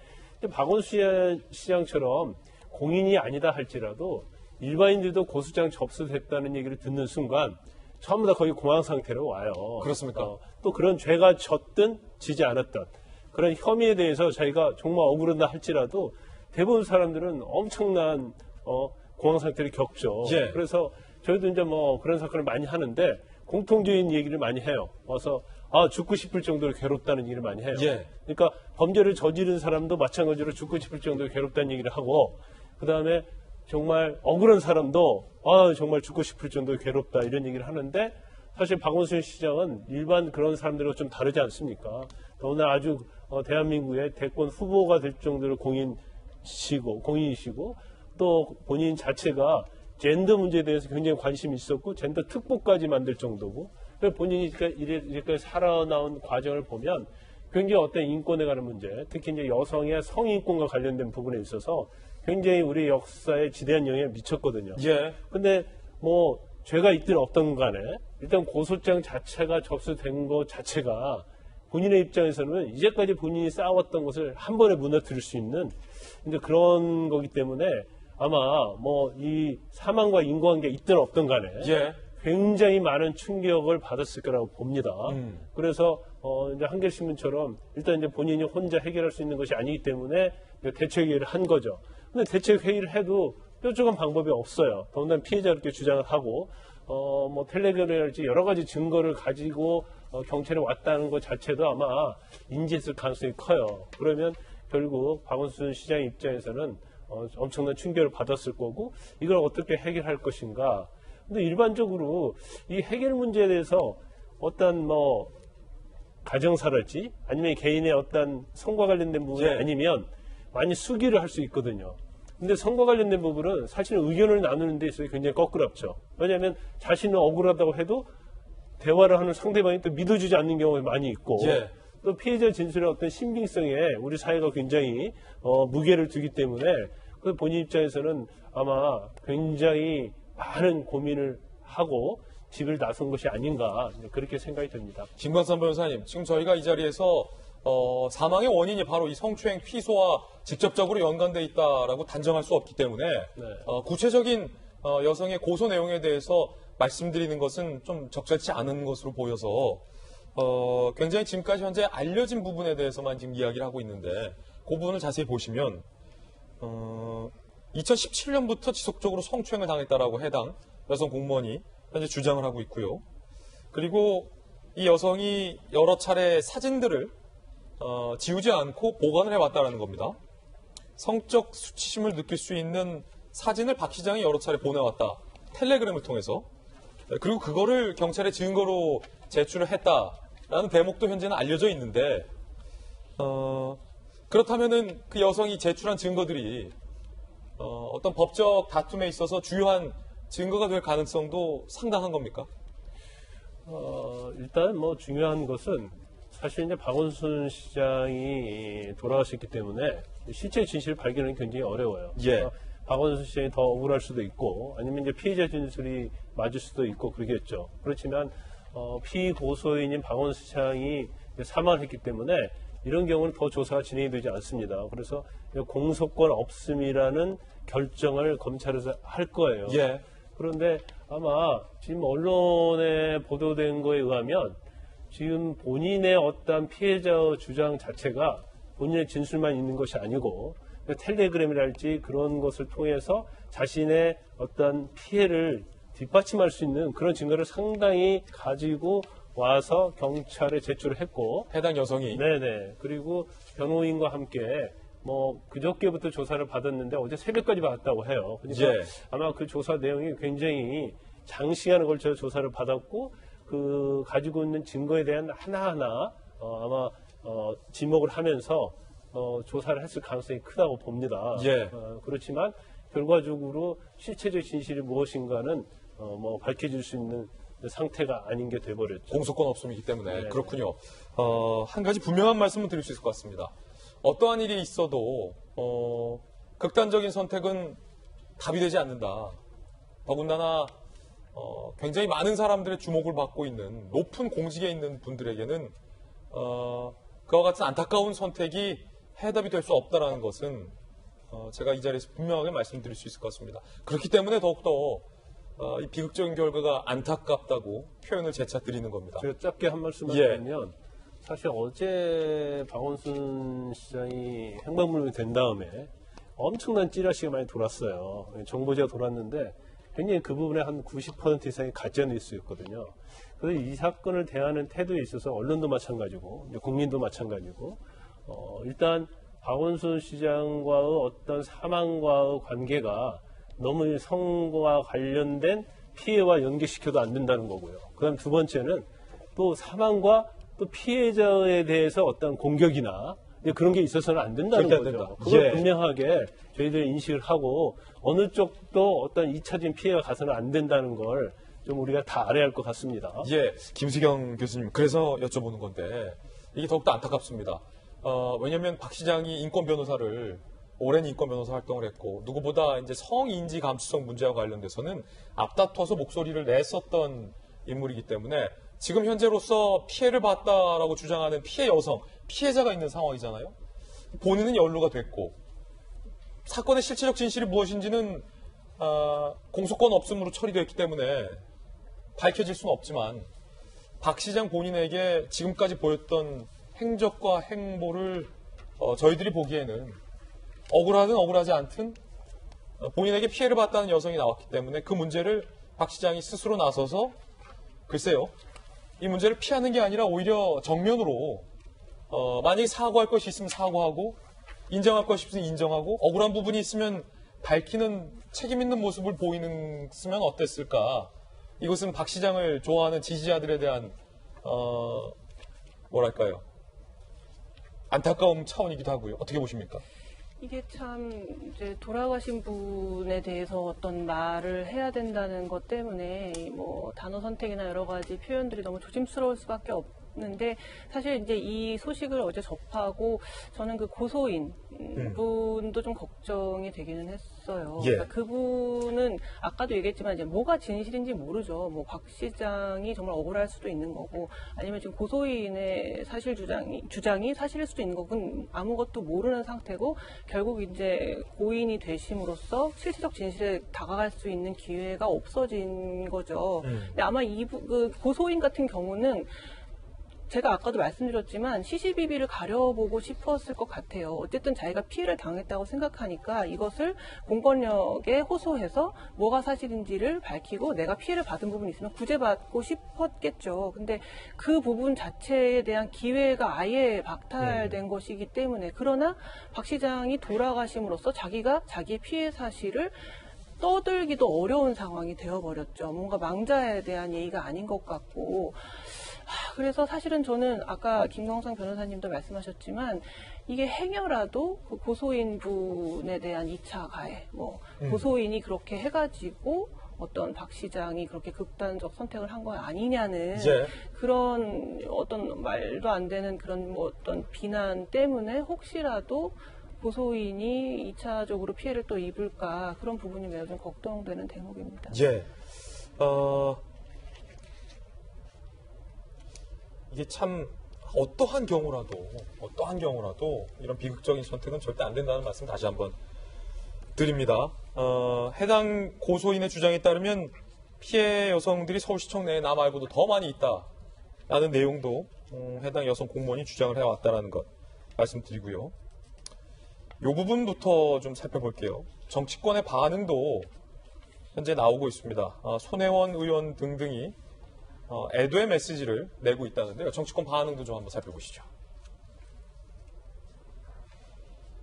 박원순 시장처럼 공인이 아니다 할지라도 일반인들도 고소장 접수됐다는 얘기를 듣는 순간 전부 다 거의 공황 상태로 와요. 그렇습니까? 또 그런 죄가 졌든 지지 않았던 그런 혐의에 대해서 자기가 정말 억울하다 할지라도 대부분 사람들은 엄청난 공황 상태를 겪죠. 예. 그래서 저희도 이제 뭐 그런 사건을 많이 하는데 공통적인 얘기를 많이 해요. 와서 죽고 싶을 정도로 괴롭다는 얘기를 많이 해요. 예. 그러니까 범죄를 저지른 사람도 마찬가지로 죽고 싶을 정도로 괴롭다는 얘기를 하고, 그 다음에 정말 억울한 사람도 정말 죽고 싶을 정도로 괴롭다 이런 얘기를 하는데, 사실 박원순 시장은 일반 그런 사람들과 좀 다르지 않습니까? 더구나 아주 대한민국의 대권 후보가 될 정도로 공인이시고 또 본인 자체가 젠더 문제에 대해서 굉장히 관심이 있었고 젠더 특보까지 만들 정도고, 본인이 이렇게 살아나온 과정을 보면 굉장히 어떤 인권에 관한 문제, 특히 이제 여성의 성인권과 관련된 부분에 있어서 굉장히 우리 역사에 지대한 영향을 미쳤거든요. 예. 근데 뭐 죄가 있든 없든 간에 일단 고소장 자체가 접수된 것 자체가 본인의 입장에서는 이제까지 본인이 쌓아왔던 것을 한 번에 무너뜨릴 수 있는 이제 그런 거기 때문에 아마 뭐 이 사망과 인과관계 있든 없든 간에 예. 굉장히 많은 충격을 받았을 거라고 봅니다. 그래서 이제 한겨레신문처럼 일단 이제 본인이 혼자 해결할 수 있는 것이 아니기 때문에 대책회의를 한 거죠. 근데 대책회의를 해도 뾰족한 방법이 없어요. 더군다나 피해자 이렇게 주장을 하고 뭐 텔레그램이랄지 여러 가지 증거를 가지고 경찰에 왔다는 것 자체도 아마 인지했을 가능성이 커요. 그러면 결국 박원순 시장 입장에서는 엄청난 충격을 받았을 거고 이걸 어떻게 해결할 것인가. 근데 일반적으로 이 해결 문제에 대해서 어떤 뭐 가정사랄지 아니면 개인의 어떤 성과 관련된 부분이 아니면 많이 수기를 할 수 있거든요. 근데 성과 관련된 부분은 사실은 의견을 나누는 데 있어서 굉장히 거꾸럽죠. 왜냐하면 자신은 억울하다고 해도 대화를 하는 상대방이 또 믿어주지 않는 경우가 많이 있고 또 피해자 진술의 어떤 신빙성에 우리 사회가 굉장히 무게를 두기 때문에 그 본인 입장에서는 아마 굉장히 많은 고민을 하고 집을 나선 것이 아닌가 그렇게 생각이 듭니다. 김광선 변호사님, 지금 저희가 이 자리에서 사망의 원인이 바로 이 성추행 피소와 직접적으로 연관돼 있다라고 단정할 수 없기 때문에 구체적인 여성의 고소 내용에 대해서 말씀드리는 것은 좀 적절치 않은 것으로 보여서 굉장히 지금까지 현재 알려진 부분에 대해서만 지금 이야기를 하고 있는데 그 부분을 자세히 보시면 2017년부터 지속적으로 성추행을 당했다라고 해당 여성 공무원이 현재 주장을 하고 있고요. 그리고 이 여성이 여러 차례 사진들을 지우지 않고 보관을 해왔다는 겁니다. 성적 수치심을 느낄 수 있는 사진을 박 시장이 여러 차례 보내왔다. 텔레그램을 통해서. 그리고 그거를 경찰에 증거로 제출을 했다라는 대목도 현재는 알려져 있는데 그렇다면은 그 여성이 제출한 증거들이 어떤 법적 다툼에 있어서 주요한 증거가 될 가능성도 상당한 겁니까? 일단 뭐 중요한 것은 사실 이제 박원순 시장이 돌아가셨기 때문에 실체 진실 발견은 굉장히 어려워요. 박원순 시장이 더 억울할 수도 있고 아니면 이제 피해자 진술이 맞을 수도 있고 그러겠죠. 그렇지만 피고소인인 박원순 시장이 사망을 했기 때문에 이런 경우는 더 조사가 진행이 되지 않습니다. 그래서 공소권 없음이라는 결정을 검찰에서 할 거예요. 그런데 아마 지금 언론에 보도된 거에 의하면 지금 본인의 어떤 피해자 주장 자체가 본인의 진술만 있는 것이 아니고 텔레그램이랄지 그런 것을 통해서 자신의 어떤 피해를 뒷받침할 수 있는 그런 증거를 상당히 가지고 와서 경찰에 제출을 했고 해당 여성이 네네 그리고 변호인과 함께 뭐 그저께부터 조사를 받았는데 어제 새벽까지 받았다고 해요. 그러니까 아마 그 조사 내용이 굉장히 장시간에 걸쳐 조사를 받았고 그 가지고 있는 증거에 대한 하나하나 아마 지목을 하면서 조사를 했을 가능성이 크다고 봅니다. 그렇지만 결과적으로 실체적 진실이 무엇인가는 뭐 밝혀질 수 있는 상태가 아닌 게 돼버렸죠. 공소권 없음이기 때문에 그렇군요. 한 가지 분명한 말씀을 드릴 수 있을 것 같습니다. 어떠한 일이 있어도 극단적인 선택은 답이 되지 않는다. 더군다나 굉장히 많은 사람들의 주목을 받고 있는 높은 공직에 있는 분들에게는 그와 같은 안타까운 선택이 해답이 될 수 없다는 것은 제가 이 자리에서 분명하게 말씀드릴 수 있을 것 같습니다. 그렇기 때문에 더욱더 이 비극적인 결과가 안타깝다고 표현을 재차 드리는 겁니다. 제가 짧게 한 말씀만 드리면 사실 어제 박원순 시장이 행방불명이 된 다음에 엄청난 찌라시가 많이 돌았어요. 정보지가 돌았는데 굉장히 그 부분에 한 90% 이상이 가짜 뉴스였거든요. 그래서 이 사건을 대하는 태도에 있어서 언론도 마찬가지고 이제 국민도 마찬가지고 일단 박원순 시장과의 어떤 사망과의 관계가 너무 선거와 관련된 피해와 연계시켜도 안 된다는 거고요. 그다음 두 번째는 또 사망과 또 피해자에 대해서 어떤 공격이나 그런 게 있어서는 안 된다는 거죠. 된다. 그걸 예. 분명하게 저희들이 인식을 하고 어느 쪽도 어떤 2차적인 피해가 가서는 안 된다는 걸 좀 우리가 다 알아야 할 것 같습니다. 예, 김수경 교수님, 그래서 여쭤보는 건데 이게 더욱더 안타깝습니다. 왜냐하면 박 시장이 인권 변호사를 오랜 인권 변호사 활동을 했고 누구보다 이제 성인지 감수성 문제와 관련돼서는 앞다퉈서 목소리를 냈었던 인물이기 때문에 지금 현재로서 피해를 봤다라고 주장하는 피해 여성, 피해자가 있는 상황이잖아요. 본인은 연루가 됐고 사건의 실체적 진실이 무엇인지는 공소권 없음으로 처리됐기 때문에 밝혀질 수는 없지만 박 시장 본인에게 지금까지 보였던 행적과 행보를 저희들이 보기에는 억울하든 억울하지 않든 본인에게 피해를 봤다는 여성이 나왔기 때문에 그 문제를 박 시장이 스스로 나서서 글쎄요, 이 문제를 피하는 게 아니라 오히려 정면으로 만약에 사과할 것이 있으면 사과하고 인정할 것이 있으면 인정하고 억울한 부분이 있으면 밝히는 책임 있는 모습을 보이는 쓰면 어땠을까. 이것은 박 시장을 좋아하는 지지자들에 대한 뭐랄까요, 안타까움 차원이기도 하고요. 어떻게 보십니까? 이게 참 이제 돌아가신 분에 대해서 어떤 말을 해야 된다는 것 때문에 뭐 단어 선택이나 여러 가지 표현들이 너무 조심스러울 수밖에 없는데 사실 이제 이 소식을 어제 접하고 저는 그 고소인 분도 좀 걱정이 되기는 했어요. 예. 그러니까 그분은 아까도 얘기했지만 이제 뭐가 진실인지 모르죠. 뭐 박 시장이 정말 억울할 수도 있는 거고 아니면 지금 고소인의 사실 주장이 사실일 수도 있는 거고 아무것도 모르는 상태고 결국 이제 고인이 되심으로써 실체적 진실에 다가갈 수 있는 기회가 없어진 거죠. 근데 아마 그 고소인 같은 경우는 제가 아까도 말씀드렸지만 시시비비를 가려보고 싶었을 것 같아요. 어쨌든 자기가 피해를 당했다고 생각하니까 이것을 공권력에 호소해서 뭐가 사실인지를 밝히고 내가 피해를 받은 부분이 있으면 구제받고 싶었겠죠. 근데 그 부분 자체에 대한 기회가 아예 박탈된 것이기 때문에 그러나 박 시장이 돌아가심으로써 자기가 자기의 피해 사실을 떠들기도 어려운 상황이 되어버렸죠. 뭔가 망자에 대한 예의가 아닌 것 같고 그래서 사실은 저는 아까 김광상 변호사님도 말씀하셨지만 이게 행여라도 그 고소인 분에 대한 2차 가해, 고소인이 그렇게 해가지고 어떤 박 시장이 그렇게 극단적 선택을 한 건 아니냐는 그런 어떤 말도 안 되는 그런 어떤 비난 때문에 혹시라도 고소인이 2차적으로 피해를 또 입을까 그런 부분이 매우 좀 걱정되는 대목입니다. 예. 이게 참 어떠한 경우라도 이런 비극적인 선택은 절대 안 된다는 말씀 다시 한번 드립니다. 해당 고소인의 주장에 따르면 피해 여성들이 서울시청 내에 나 말고도 더 많이 있다라는 내용도 해당 여성 공무원이 주장을 해왔다는 것 말씀드리고요. 이 부분부터 좀 살펴볼게요. 정치권의 반응도 현재 나오고 있습니다. 손혜원 의원 등등이 애도의 메시지를 내고 있다는데요. 정치권 반응도 좀 한번 살펴보시죠.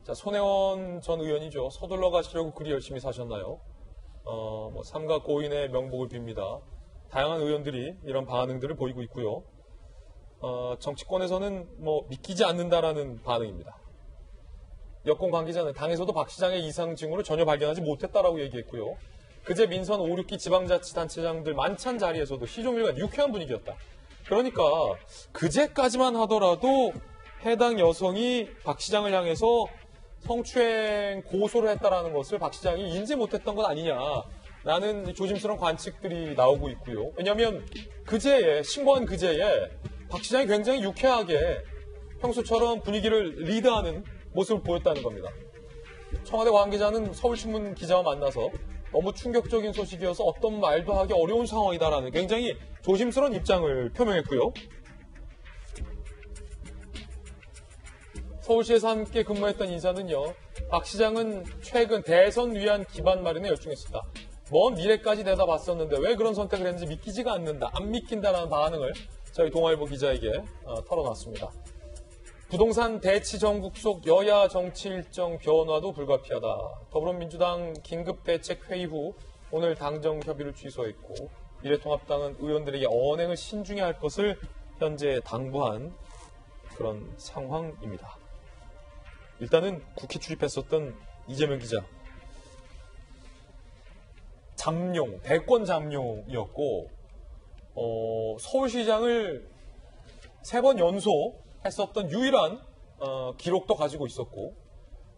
자, 손혜원 전 의원이죠. 서둘러 가시려고 그리 열심히 사셨나요? 삼가 고인의 명복을 빕니다. 다양한 의원들이 이런 반응들을 보이고 있고요. 정치권에서는 믿기지 않는다라는 반응입니다. 여권 관계자는 당에서도 박 시장의 이상 징후를 전혀 발견하지 못했다라고 얘기했고요. 그제 민선 5, 6기 지방자치단체장들 만찬 자리에서도 시종일관 유쾌한 분위기였다. 그러니까 그제까지만 하더라도 해당 여성이 박 시장을 향해서 성추행 고소를 했다라는 것을 박 시장이 인지 못했던 것 아니냐라는 조심스러운 관측들이 나오고 있고요. 왜냐하면 신고한 그제에 박 시장이 굉장히 유쾌하게 평소처럼 분위기를 리드하는 모습을 보였다는 겁니다. 청와대 관계자는 서울신문 기자와 만나서 너무 충격적인 소식이어서 어떤 말도 하기 어려운 상황이다라는 굉장히 조심스러운 입장을 표명했고요. 서울시에서 함께 근무했던 인사는요, 박 시장은 최근 대선 위한 기반 마련에 열중했습니다. 먼 미래까지 내다봤었는데 왜 그런 선택을 했는지 믿기지가 않는다, 안 믿긴다라는 반응을 저희 동아일보 기자에게 털어놨습니다. 부동산 대치 전국 속 여야 정치 일정 변화도 불가피하다. 더불어민주당 긴급대책회의 후 오늘 당정 협의를 취소했고 미래통합당은 의원들에게 언행을 신중히 할 것을 현재 당부한 그런 상황입니다. 일단은 국회 출입했었던 이재명 기자, 잠룡, 대권 잠룡이었고 서울시장을 3번 연속 했었던 유일한 기록도 가지고 있었고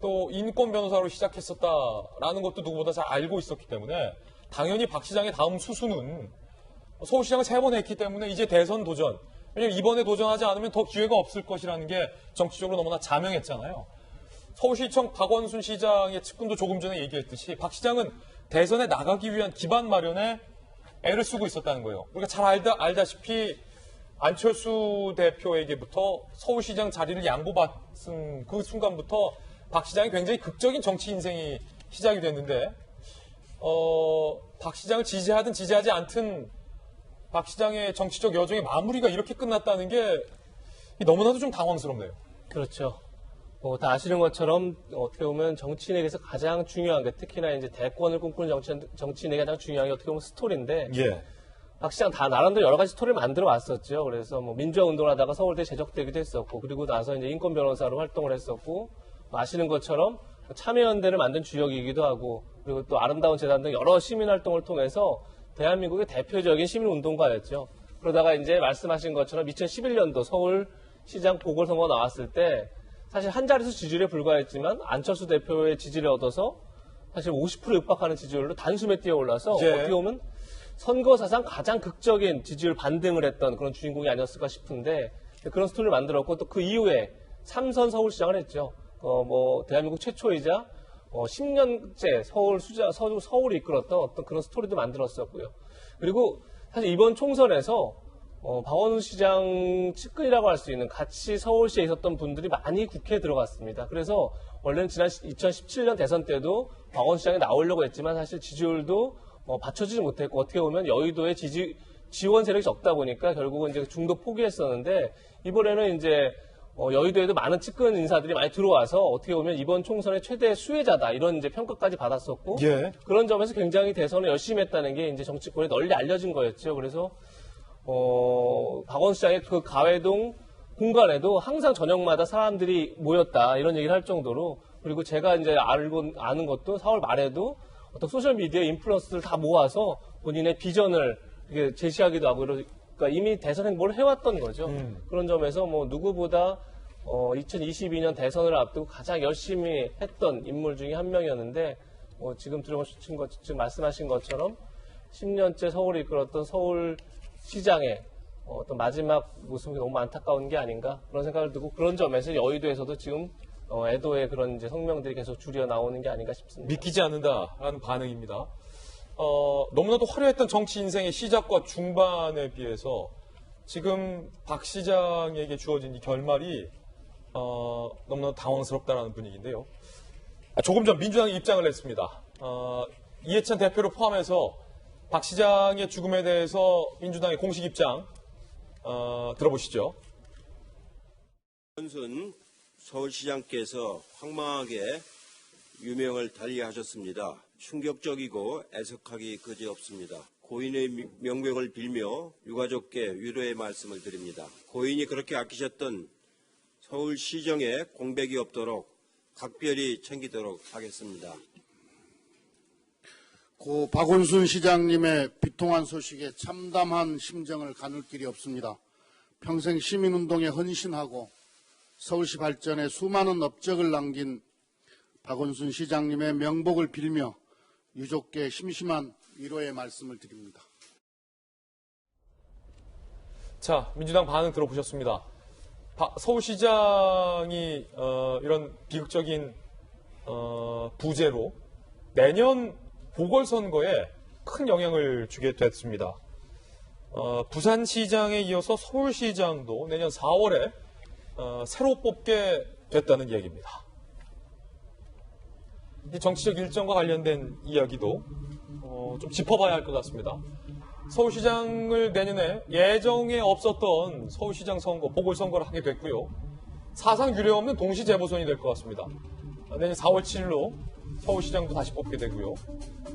또 인권 변호사로 시작했었다라는 것도 누구보다 잘 알고 있었기 때문에 당연히 박 시장의 다음 수순은 서울시장을 3번 했기 때문에 이제 대선 도전, 왜냐면 이번에 도전하지 않으면 더 기회가 없을 것이라는 게 정치적으로 너무나 자명했잖아요. 서울시청 박원순 시장의 측근도 조금 전에 얘기했듯이 박 시장은 대선에 나가기 위한 기반 마련에 애를 쓰고 있었다는 거예요. 우리가 잘 알다시피 안철수 대표에게부터 서울시장 자리를 양보받은 그 순간부터 박 시장이 굉장히 극적인 정치 인생이 시작이 됐는데 박 시장을 지지하든 지지하지 않든 박 시장의 정치적 여정의 마무리가 이렇게 끝났다는 게 너무나도 좀 당황스럽네요. 그렇죠. 다 아시는 것처럼 어떻게 보면 정치인에게서 가장 중요한 게 특히나 이제 대권을 꿈꾸는 정치인에게 가장 중요한 게 어떻게 보면 스토리인데 예. 박 시장 다 나름대로 여러 가지 스토리를 만들어 왔었죠. 그래서 민주화 운동을 하다가 서울대 제적되기도 했었고 그리고 나서 이제 인권 변호사로 활동을 했었고 아시는 것처럼 참여연대를 만든 주역이기도 하고 그리고 또 아름다운 재단 등 여러 시민 활동을 통해서 대한민국의 대표적인 시민 운동가였죠. 그러다가 이제 말씀하신 것처럼 2011년도 서울시장 보궐선거 나왔을 때 사실 한 자릿수 지지율에 불과했지만 안철수 대표의 지지를 얻어서 사실 50%에 육박하는 지지율로 단숨에 뛰어올라서 예. 어떻게 보면 선거 사상 가장 극적인 지지율 반등을 했던 그런 주인공이 아니었을까 싶은데 그런 스토리를 만들었고 또 그 이후에 3선 서울시장을 했죠. 대한민국 최초이자 10년째 서울을 이끌었던 어떤 그런 스토리도 만들었었고요. 그리고 사실 이번 총선에서 박원순 시장 측근이라고 할 수 있는 같이 서울시에 있었던 분들이 많이 국회에 들어갔습니다. 그래서 원래는 지난 2017년 대선 때도 박원순 시장이 나오려고 했지만 사실 지지율도 받쳐주지 못했고 어떻게 보면 여의도에 지원 세력이 적다 보니까 결국은 이제 중도 포기했었는데 이번에는 이제 여의도에도 많은 측근 인사들이 많이 들어와서 어떻게 보면 이번 총선의 최대 수혜자다 이런 이제 평가까지 받았었고 예. 그런 점에서 굉장히 대선을 열심히 했다는 게 이제 정치권에 널리 알려진 거였죠. 그래서 박원순 시장의 그 가회동 공간에도 항상 저녁마다 사람들이 모였다 이런 얘기를 할 정도로 그리고 제가 이제 아는 것도 4월 말에도 어떤 소셜미디어 인플루언서들 다 모아서 본인의 비전을 이렇게 제시하기도 하고 그러니까 이미 대선 행보를 해왔던 거죠. 그런 점에서 누구보다 2022년 대선을 앞두고 가장 열심히 했던 인물 중에 한 명이었는데 지금 지금 말씀하신 것처럼 10년째 서울을 이끌었던 서울시장의 어떤 마지막 모습이 너무 안타까운 게 아닌가 그런 생각을 들고 그런 점에서 여의도에서도 지금 애도의 그런 이제 성명들이 계속 줄여 나오는 게 아닌가 싶습니다. 믿기지 않는다라는 반응입니다. 너무나도 화려했던 정치 인생의 시작과 중반에 비해서 지금 박 시장에게 주어진 이 결말이 너무나도 당황스럽다라는 분위기인데요. 조금 전 민주당이 입장을 냈습니다. 이해찬 대표를 포함해서 박 시장의 죽음에 대해서 민주당의 공식 입장 들어보시죠. 박원순 서울시장께서 황망하게 유명을 달리하셨습니다. 충격적이고 애석하기 그지없습니다. 고인의 명명을 빌며 유가족께 위로의 말씀을 드립니다. 고인이 그렇게 아끼셨던 서울시정에 공백이 없도록 각별히 챙기도록 하겠습니다. 고 박원순 시장님의 비통한 소식에 참담한 심정을 가눌 길이 없습니다. 평생 시민운동에 헌신하고 서울시 발전에 수많은 업적을 남긴 박원순 시장님의 명복을 빌며 유족께 심심한 위로의 말씀을 드립니다. 자, 민주당 반응 들어보셨습니다. 서울시장이 이런 비극적인 부재로 내년 보궐선거에 큰 영향을 주게 됐습니다. 부산시장에 이어서 서울시장도 내년 4월에 새로 뽑게 됐다는 얘기입니다. 이 정치적 일정과 관련된 이야기도 좀 짚어봐야 할 것 같습니다. 서울시장을 내년에 예정에 없었던 서울시장 선거, 보궐선거를 하게 됐고요. 사상 유례없는 동시 재보선이 될 것 같습니다. 내년 4월 7일로 서울시장도 다시 뽑게 되고요.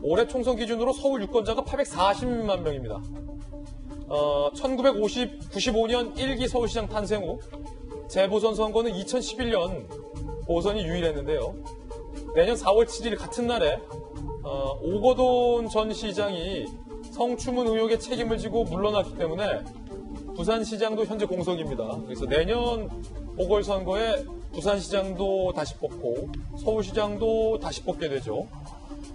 올해 총선 기준으로 서울 유권자가 840만 명입니다. 1995년 1기 서울시장 탄생 후 재보선 선거는 2011년 보선이 유일했는데요. 내년 4월 7일 같은 날에 오거돈 전 시장이 성추문 의혹의 책임을 지고 물러났기 때문에 부산시장도 현재 공석입니다. 그래서 내년 보궐선거에 부산시장도 다시 뽑고 서울시장도 다시 뽑게 되죠.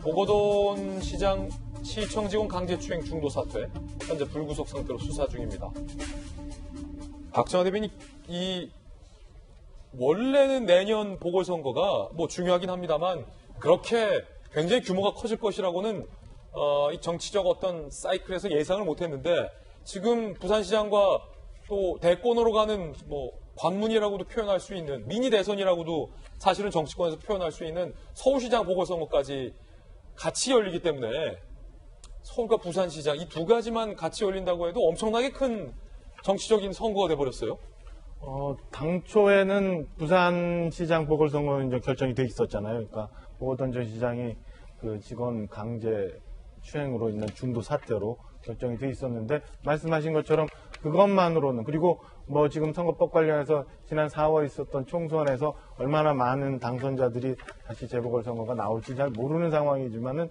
오거돈 시장 시청직원 강제추행 중도 사퇴, 현재 불구속 상태로 수사 중입니다. 박정화 대변인, 원래는 내년 보궐선거가 뭐 중요하긴 합니다만 그렇게 굉장히 규모가 커질 것이라고는 이 정치적 어떤 사이클에서 예상을 못했는데 지금 부산시장과 또 대권으로 가는 뭐 관문이라고도 표현할 수 있는 미니 대선이라고도 사실은 정치권에서 표현할 수 있는 서울시장 보궐선거까지 같이 열리기 때문에 서울과 부산시장 이 두 가지만 같이 열린다고 해도 엄청나게 큰 정치적인 선거가 돼버렸어요. 당초에는 부산시장 보궐선거는 이제 결정이 돼 있었잖아요. 그러니까 오거돈 전 시장이 그 직원 강제 추행으로 있는 중도 사태로 결정이 돼 있었는데 말씀하신 것처럼 그것만으로는 그리고 뭐 지금 선거법 관련해서 지난 4월 있었던 총선에서 얼마나 많은 당선자들이 다시 재보궐선거가 나올지 잘 모르는 상황이지만은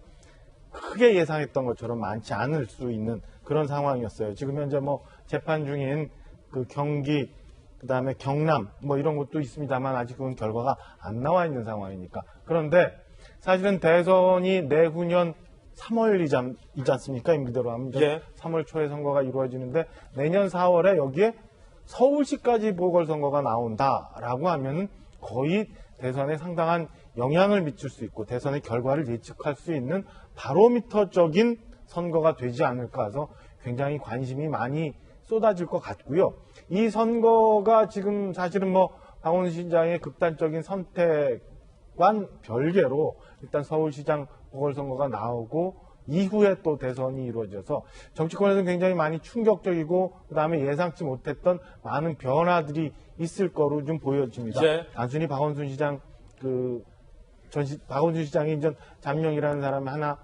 크게 예상했던 것처럼 많지 않을 수 있는 그런 상황이었어요. 지금 현재 뭐 재판 중인 그 경기 그다음에 경남 뭐 이런 것도 있습니다만 아직 그건 결과가 안 나와 있는 상황이니까. 그런데 사실은 대선이 내후년 3월이지 않습니까? 임기대로 하면 예. 3월 초에 선거가 이루어지는데 내년 4월에 여기에 서울시까지 보궐선거가 나온다라고 하면 거의 대선에 상당한 영향을 미칠 수 있고 대선의 결과를 예측할 수 있는 바로미터적인 선거가 되지 않을까 해서 굉장히 관심이 많이 쏟아질 것 같고요. 이 선거가 지금 사실은 뭐 박원순 시장의 극단적인 선택과는 별개로 일단 서울시장 보궐선거가 나오고 이후에 또 대선이 이루어져서 정치권에서는 굉장히 많이 충격적이고 그다음에 예상치 못했던 많은 변화들이 있을 거로 좀 보여집니다. 예. 단순히 박원순 시장 박원순 시장이 이제 잠룡이라는 사람이 하나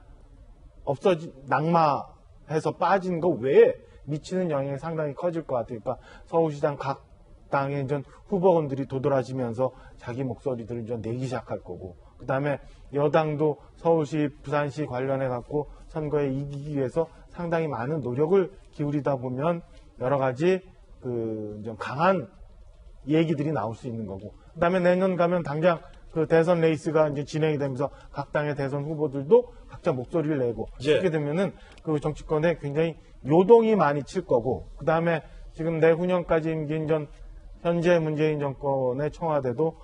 낙마해서 빠진 거 외에 미치는 영향이 상당히 커질 것 같아요. 그러니까 서울시장 각 당의 이제 후보원들이 도드라지면서 자기 목소리들을 이제 내기 시작할 거고, 그 다음에 여당도 서울시, 부산시 관련해 갖고 선거에 이기기 위해서 상당히 많은 노력을 기울이다 보면 여러 가지 좀 강한 얘기들이 나올 수 있는 거고, 그 다음에 내년 가면 당장 그 대선 레이스가 이제 진행이 되면서 각 당의 대선 후보들도 각자 목소리를 내고 그렇게 되면은 그 정치권에 굉장히 요동이 많이 칠 거고, 그 다음에 지금 내후년까지 임기인 전 현재 문재인 정권의 청와대도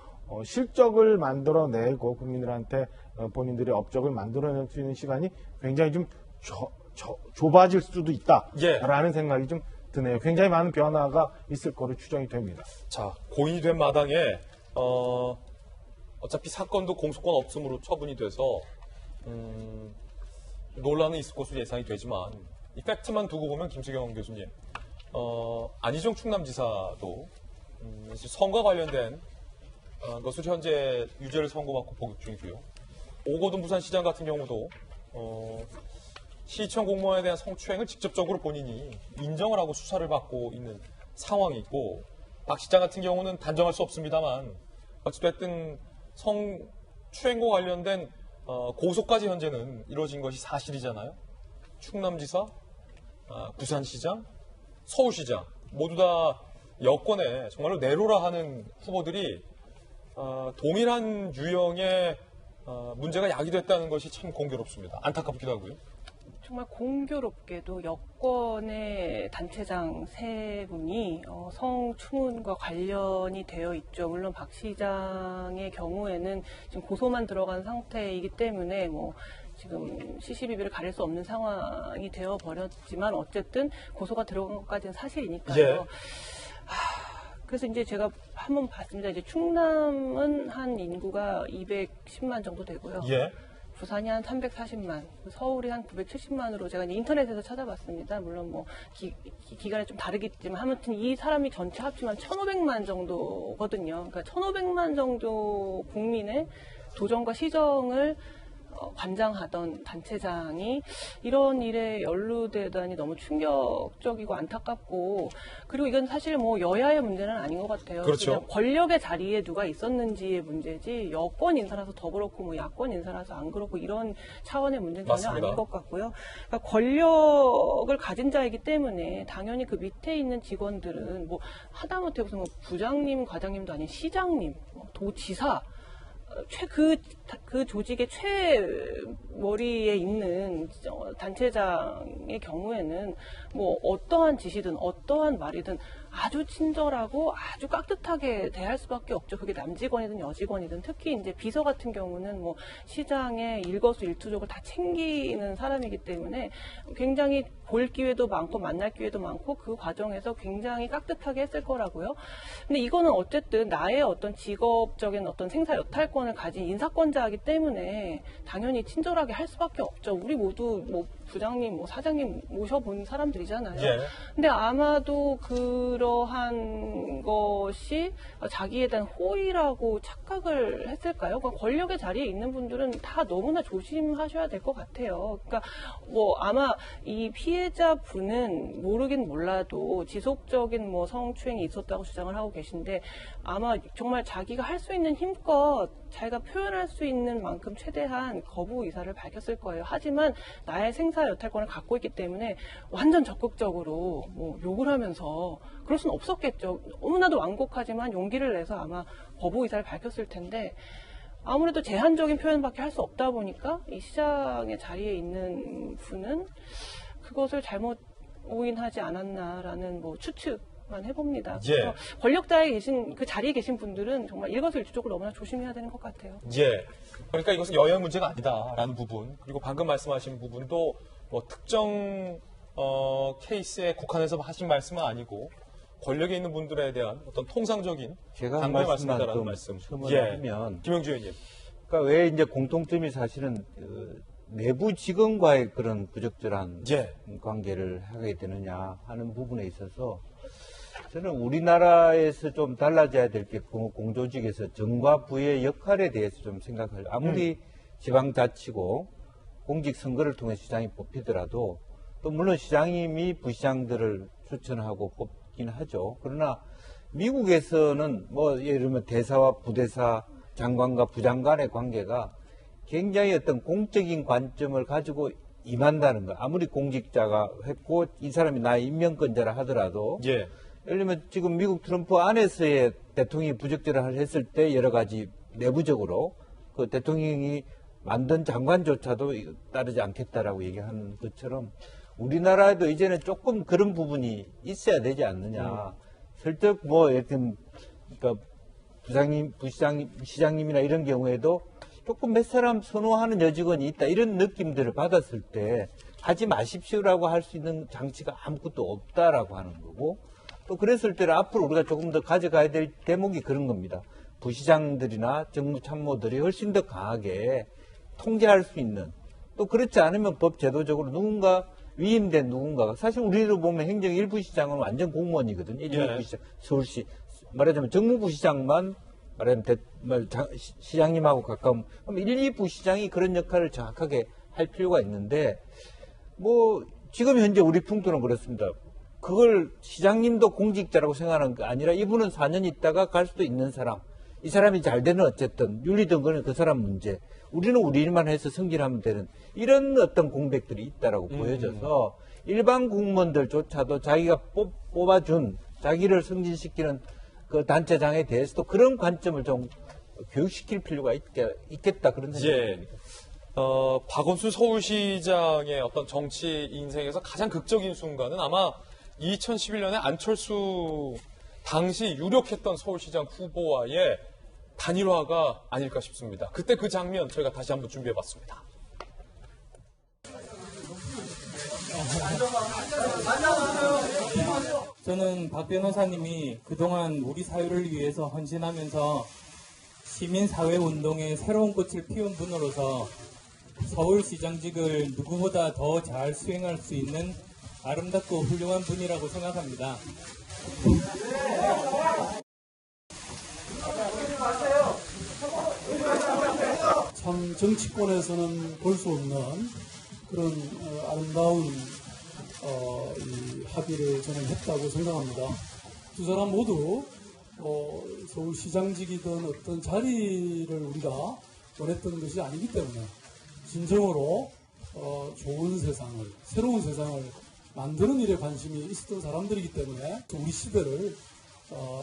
실적을 만들어내고 국민들한테 본인들의 업적을 만들어낼 수 있는 시간이 굉장히 좀 좁아질 수도 있다라는 생각이 좀 드네요. 굉장히 많은 변화가 있을 거로 추정이 됩니다. 자, 고인이 된 마당에 어차피 사건도 공소권 없음으로 처분이 돼서 논란은 있을 것으로 예상이 되지만 이 팩트만 두고 보면 김수경 교수님, 안희정 충남지사도 선거와 관련된 것을 현재 유죄를 선고받고 복역 중이고요. 오거돈 부산시장 같은 경우도 시청 공무원에 대한 성추행을 직접적으로 본인이 인정을 하고 수사를 받고 있는 상황이 있고, 박 시장 같은 경우는 단정할 수 없습니다만 어찌됐든 성추행과 관련된 고소까지 현재는 이루어진 것이 사실이잖아요. 충남지사, 부산시장, 서울시장 모두 다 여권에 정말로 내로라 하는 후보들이 동일한 유형의 문제가 야기됐다는 것이 참 공교롭습니다. 안타깝기도 하고요. 정말 공교롭게도 여권의 단체장 세 분이 성추문과 관련이 되어 있죠. 물론 박 시장의 경우에는 지금 고소만 들어간 상태이기 때문에 뭐 지금 시시비비를 가릴 수 없는 상황이 되어버렸지만 어쨌든 고소가 들어간 것까지는 사실이니까요. 그래서 이제 제가 한번 봤습니다. 이제 충남은 한 인구가 210만 정도 되고요. 예. 부산이 한 340만, 서울이 한 970만으로 제가 이제 인터넷에서 찾아봤습니다. 물론 뭐 기간이 좀 다르겠지만 아무튼 이 사람이 전체 합치면 1,500만 정도거든요. 그러니까 1,500만 정도 국민의 도정과 시정을 관장하던 단체장이 이런 일에 연루되다니 너무 충격적이고 안타깝고, 그리고 이건 사실 뭐 여야의 문제는 아닌 것 같아요. 그렇죠. 그냥 권력의 자리에 누가 있었는지의 문제지 여권 인사라서 더 그렇고 뭐 야권 인사라서 안 그렇고 이런 차원의 문제는 전혀 맞습니다. 아닌 것 같고요. 그러니까 권력을 가진 자이기 때문에 당연히 그 밑에 있는 직원들은 뭐 하다못해 무슨 뭐 부장님, 과장님도 아닌 시장님, 도지사, 그 조직의 최머리에 있는 단체장의 경우에는 뭐 어떠한 지시든 어떠한 말이든 아주 친절하고 아주 깍듯하게 대할 수밖에 없죠. 그게 남직원이든 여직원이든. 특히 이제 비서 같은 경우는 뭐 시장의 일거수일투족을 다 챙기는 사람이기 때문에 굉장히 볼 기회도 많고 만날 기회도 많고 그 과정에서 굉장히 깍듯하게 했을 거라고요. 근데 이거는 어쨌든 나의 어떤 직업적인 어떤 생사 여탈권을 가진 인사권자이기 때문에 당연히 친절하게 할 수밖에 없죠. 우리 모두 뭐 부장님, 뭐 사장님 모셔본 사람들이잖아요. 예. 근데 아마도 그러한 것이 자기에 대한 호의라고 착각을 했을까요? 그러니까 권력의 자리에 있는 분들은 다 너무나 조심하셔야 될 것 같아요. 그러니까 뭐 아마 이 피해자분은 모르긴 몰라도 지속적인 뭐 성추행이 있었다고 주장을 하고 계신데 아마 정말 자기가 할 수 있는 힘껏 자기가 표현할 수 있는 만큼 최대한 거부 의사를 밝혔을 거예요. 하지만 나의 생사 여탈권을 갖고 있기 때문에 완전 적극적으로 뭐 욕을 하면서 그럴 수는 없었겠죠. 너무나도 완곡하지만 용기를 내서 아마 거부 의사를 밝혔을 텐데 아무래도 제한적인 표현밖에 할 수 없다 보니까 이 시장의 자리에 있는 분은 그것을 잘못 오인하지 않았나라는 뭐 추측만 해봅니다. 예. 그래서 권력자에 계신 그 자리에 계신 분들은 정말 일거수일투족을 너무나 조심해야 되는 것 같아요. 예. 그러니까 이것은 여야 문제가 아니다라는 부분, 그리고 방금 말씀하신 부분도 뭐 특정 케이스에 국한해서 하신 말씀은 아니고 권력에 있는 분들에 대한 어떤 통상적인 제가 당부의 말씀만 말씀이다라는 좀 말씀. 첨언하면 김영주 의원님. 그러니까 왜 이제 공통점이 사실은 내부 직원과의 그런 부적절한 관계를 하게 되느냐 하는 부분에 있어서 저는 우리나라에서 좀 달라져야 될 게 공조직에서 정과 부의 역할에 대해서 좀 생각할. 아무리 지방자치고 공직선거를 통해 시장이 뽑히더라도 또 물론 시장님이 부시장들을 추천하고 뽑긴 하죠. 그러나 미국에서는 뭐 예를 들면 대사와 부대사, 장관과 부장관의 관계가 굉장히 어떤 공적인 관점을 가지고 임한다는 거. 아무리 공직자가 했고 이 사람이 나의 임명권자라 하더라도 예를 들면 지금 미국 트럼프 안에서의 대통령이 부적절을 했을 때 여러 가지 내부적으로 그 대통령이 만든 장관조차도 따르지 않겠다라고 얘기하는 것처럼 우리나라에도 이제는 조금 그런 부분이 있어야 되지 않느냐. 설득 뭐 여튼 그러니까 시장님이나 이런 경우에도 조금 몇 사람 선호하는 여직원이 있다 이런 느낌들을 받았을 때 하지 마십시오라고 할 수 있는 장치가 아무것도 없다라고 하는 거고 또 그랬을 때는 앞으로 우리가 조금 더 가져가야 될 대목이 그런 겁니다. 부시장들이나 정무 참모들이 훨씬 더 강하게 통제할 수 있는 또 그렇지 않으면 법 제도적으로 누군가 위임된 누군가가 사실 우리로 보면 행정 1부 시장은 완전 공무원이거든요. 1부 시장, 서울시 말하자면 정무부 시장만 말하자면 시장님하고 가까운 그럼 1, 2부 시장이 그런 역할을 정확하게 할 필요가 있는데 뭐 지금 현재 우리 풍토는 그렇습니다. 그걸 시장님도 공직자라고 생각하는 게 아니라 이분은 4년 있다가 갈 수도 있는 사람 이 사람이 잘 되는 어쨌든 윤리든 거는 그 사람 문제 우리는 우리 일만 해서 승진하면 되는 이런 어떤 공백들이 있다라고 보여져서 일반 공무원들조차도 자기가 뽑아준 자기를 승진시키는 그 단체장에 대해서도 그런 관점을 좀 교육시킬 필요가 있겠다 그런 생각이 듭니다. 박원순 서울시장의 어떤 정치 인생에서 가장 극적인 순간은 아마 2011년에 안철수 당시 유력했던 서울시장 후보와의 단일화가 아닐까 싶습니다. 그때 그 장면 저희가 다시 한번 준비해봤습니다. 저는 박 변호사님이 그동안 우리 사회를 위해서 헌신하면서 시민사회운동의 새로운 꽃을 피운 분으로서 서울시장직을 누구보다 더 잘 수행할 수 있는 아름답고 훌륭한 분이라고 생각합니다. 참 정치권에서는 볼 수 없는 그런 아름다운 이 합의를 저는 했다고 생각합니다. 두 사람 모두 서울시장직이든 어떤 자리를 우리가 원했던 것이 아니기 때문에 진정으로 좋은 세상을, 새로운 세상을 만드는 일에 관심이 있었던 사람들이기 때문에 우리 시대를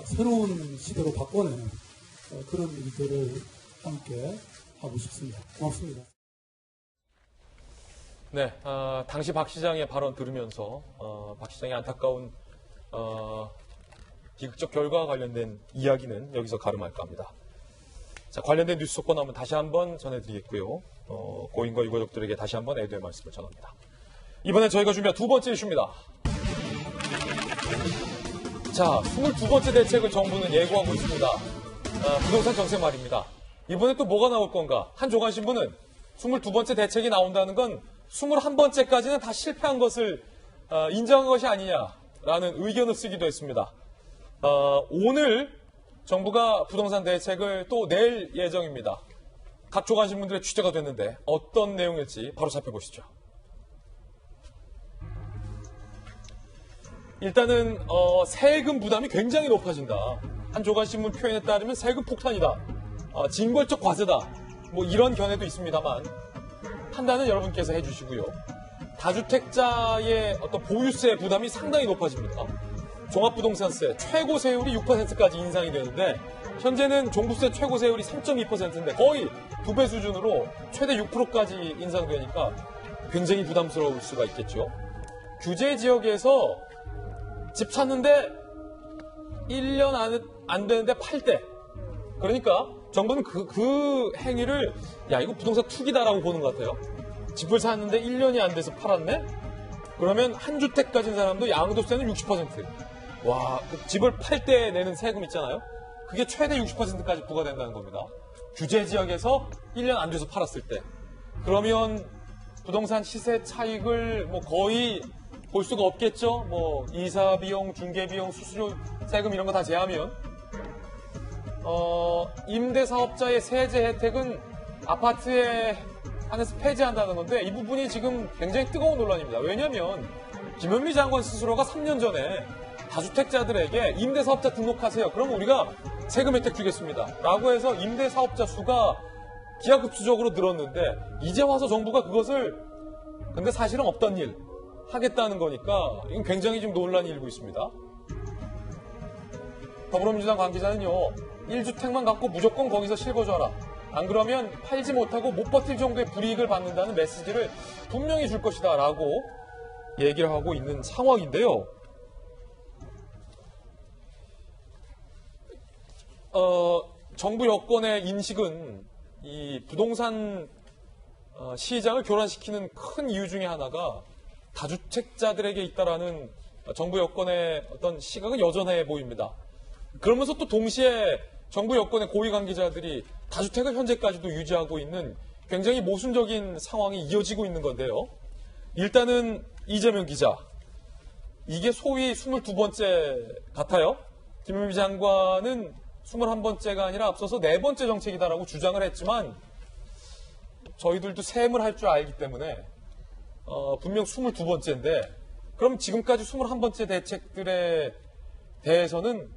새로운 시대로 바꿔내는 그런 일들을 함께 하고 싶습니다. 고맙습니다. 네, 당시 박 시장의 발언 들으면서 박 시장의 안타까운 비극적 결과와 관련된 이야기는 여기서 가름할까 합니다. 자, 관련된 뉴스 속보 나오면 다시 한번 전해드리겠고요. 고인과 유가족들에게 다시 한번 애도의 말씀을 전합니다. 이번엔 저희가 준비한 두 번째 이슈입니다. 자, 22번째 대책을 정부는 예고하고 있습니다. 부동산 정책 말입니다. 이번에 또 뭐가 나올 건가? 한 조간신문은 22번째 대책이 나온다는 건 21번째까지는 다 실패한 것을 인정한 것이 아니냐라는 의견을 쓰기도 했습니다. 오늘 정부가 부동산 대책을 또 낼 예정입니다. 각 조간신문들의 취재가 됐는데 어떤 내용일지 바로 살펴보시죠. 일단은 세금 부담이 굉장히 높아진다. 한 조간신문 표현에 따르면 세금 폭탄이다. 징벌적 과세다. 뭐 이런 견해도 있습니다만 판단은 여러분께서 해주시고요. 다주택자의 어떤 보유세 부담이 상당히 높아집니다. 종합부동산세 최고 세율이 6%까지 인상이 되는데 현재는 종부세 최고 세율이 3.2%인데 거의 2배 수준으로 최대 6%까지 인상되니까 굉장히 부담스러울 수가 있겠죠. 규제 지역에서 집 샀는데 1년 안 되는데 팔 때, 그러니까 정부는 그 행위를 야 이거 부동산 투기다라고 보는 것 같아요. 집을 샀는데 1년이 안 돼서 팔았네? 그러면 한 주택 가진 사람도 양도세는 60%. 와, 그 집을 팔 때 내는 세금 있잖아요. 그게 최대 60%까지 부과된다는 겁니다. 규제 지역에서 1년 안 돼서 팔았을 때. 그러면 부동산 시세 차익을 뭐 거의 볼 수가 없겠죠. 뭐 이사 비용, 중개 비용, 수수료, 세금 이런 거 다 제하면 임대 사업자의 세제 혜택은 아파트에 한해서 폐지한다는 건데 이 부분이 지금 굉장히 뜨거운 논란입니다. 왜냐하면 김현미 장관 스스로가 3년 전에 다주택자들에게 임대사업자 등록하세요. 그럼 우리가 세금 혜택 주겠습니다. 라고 해서 임대사업자 수가 기하급수적으로 늘었는데 이제 와서 정부가 그것을 근데 사실은 없던 일 하겠다는 거니까 이건 굉장히 좀 논란이 일고 있습니다. 더불어민주당 관계자는요. 1주택만 갖고 무조건 거기서 실거주하라. 안 그러면 팔지 못하고 못 버틸 정도의 불이익을 받는다는 메시지를 분명히 줄 것이다 라고 얘기를 하고 있는 상황인데요. 정부 여권의 인식은 이 부동산 시장을 교란시키는 큰 이유 중에 하나가 다주택자들에게 있다라는 정부 여권의 어떤 시각은 여전해 보입니다. 그러면서 또 동시에 정부 여권의 고위 관계자들이 다주택을 현재까지도 유지하고 있는 굉장히 모순적인 상황이 이어지고 있는 건데요. 일단은 이재명 기자, 이게 소위 22번째 같아요. 김현미 장관은 21번째가 아니라 앞서서 4번째 정책이다라고 주장을 했지만 저희들도 셈을 할 줄 알기 때문에 분명 22번째인데 그럼 지금까지 21번째 대책들에 대해서는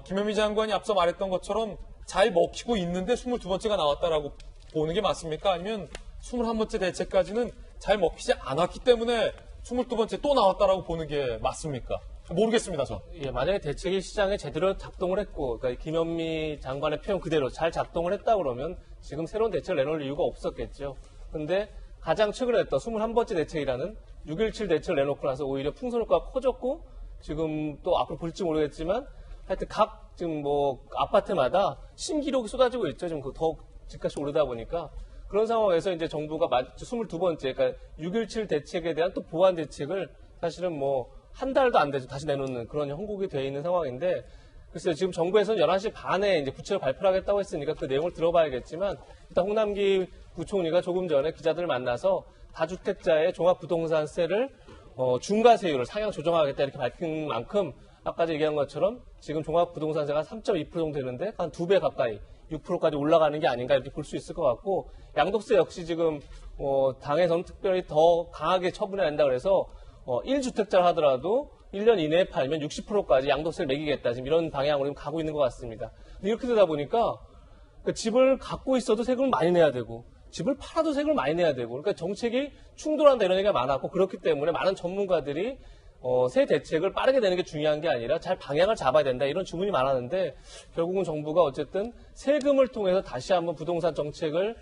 김현미 장관이 앞서 말했던 것처럼 잘 먹히고 있는데 22번째가 나왔다라고 보는 게 맞습니까? 아니면 21번째 대책까지는 잘 먹히지 않았기 때문에 22번째 또 나왔다라고 보는 게 맞습니까? 모르겠습니다, 저. 예, 만약에 대책이 시장에 제대로 작동을 했고, 그러니까 김현미 장관의 표현 그대로 잘 작동을 했다 그러면 지금 새로운 대책을 내놓을 이유가 없었겠죠. 근데 가장 최근에 했던 21번째 대책이라는 6.17 대책을 내놓고 나서 오히려 풍선 효과가 커졌고, 지금 또 앞으로 볼지 모르겠지만, 하여튼 각 지금 뭐 아파트마다 신기록이 쏟아지고 있죠. 지금 더 집값이 오르다 보니까. 그런 상황에서 이제 정부가 22번째, 그러니까 6.17 대책에 대한 또 보완 대책을 사실은 뭐 한 달도 안 되죠. 다시 내놓는 그런 형국이 되어 있는 상황인데, 글쎄요, 지금 정부에서는 11시 반에 이제 구체로 발표를 하겠다고 했으니까 그 내용을 들어봐야겠지만, 일단 홍남기 부총리가 조금 전에 기자들을 만나서 다주택자의 종합부동산세를 중과세율을 상향 조정하겠다 이렇게 밝힌 만큼, 아까 얘기한 것처럼 지금 종합부동산세가 3.2% 정도 되는데 한 2배 가까이 6%까지 올라가는 게 아닌가 이렇게 볼 수 있을 것 같고, 양도세 역시 지금 당에서는 특별히 더 강하게 처분해야 한다 그래서 1주택자를 하더라도 1년 이내에 팔면 60%까지 양도세를 매기겠다, 지금 이런 방향으로 가고 있는 것 같습니다. 근데 이렇게 되다 보니까 집을 갖고 있어도 세금을 많이 내야 되고 집을 팔아도 세금을 많이 내야 되고, 그러니까 정책이 충돌한다 이런 얘기가 많았고, 그렇기 때문에 많은 전문가들이 세 대책을 빠르게 내는 게 중요한 게 아니라 잘 방향을 잡아야 된다 이런 주문이 많았는데, 결국은 정부가 어쨌든 세금을 통해서 다시 한번 부동산 정책을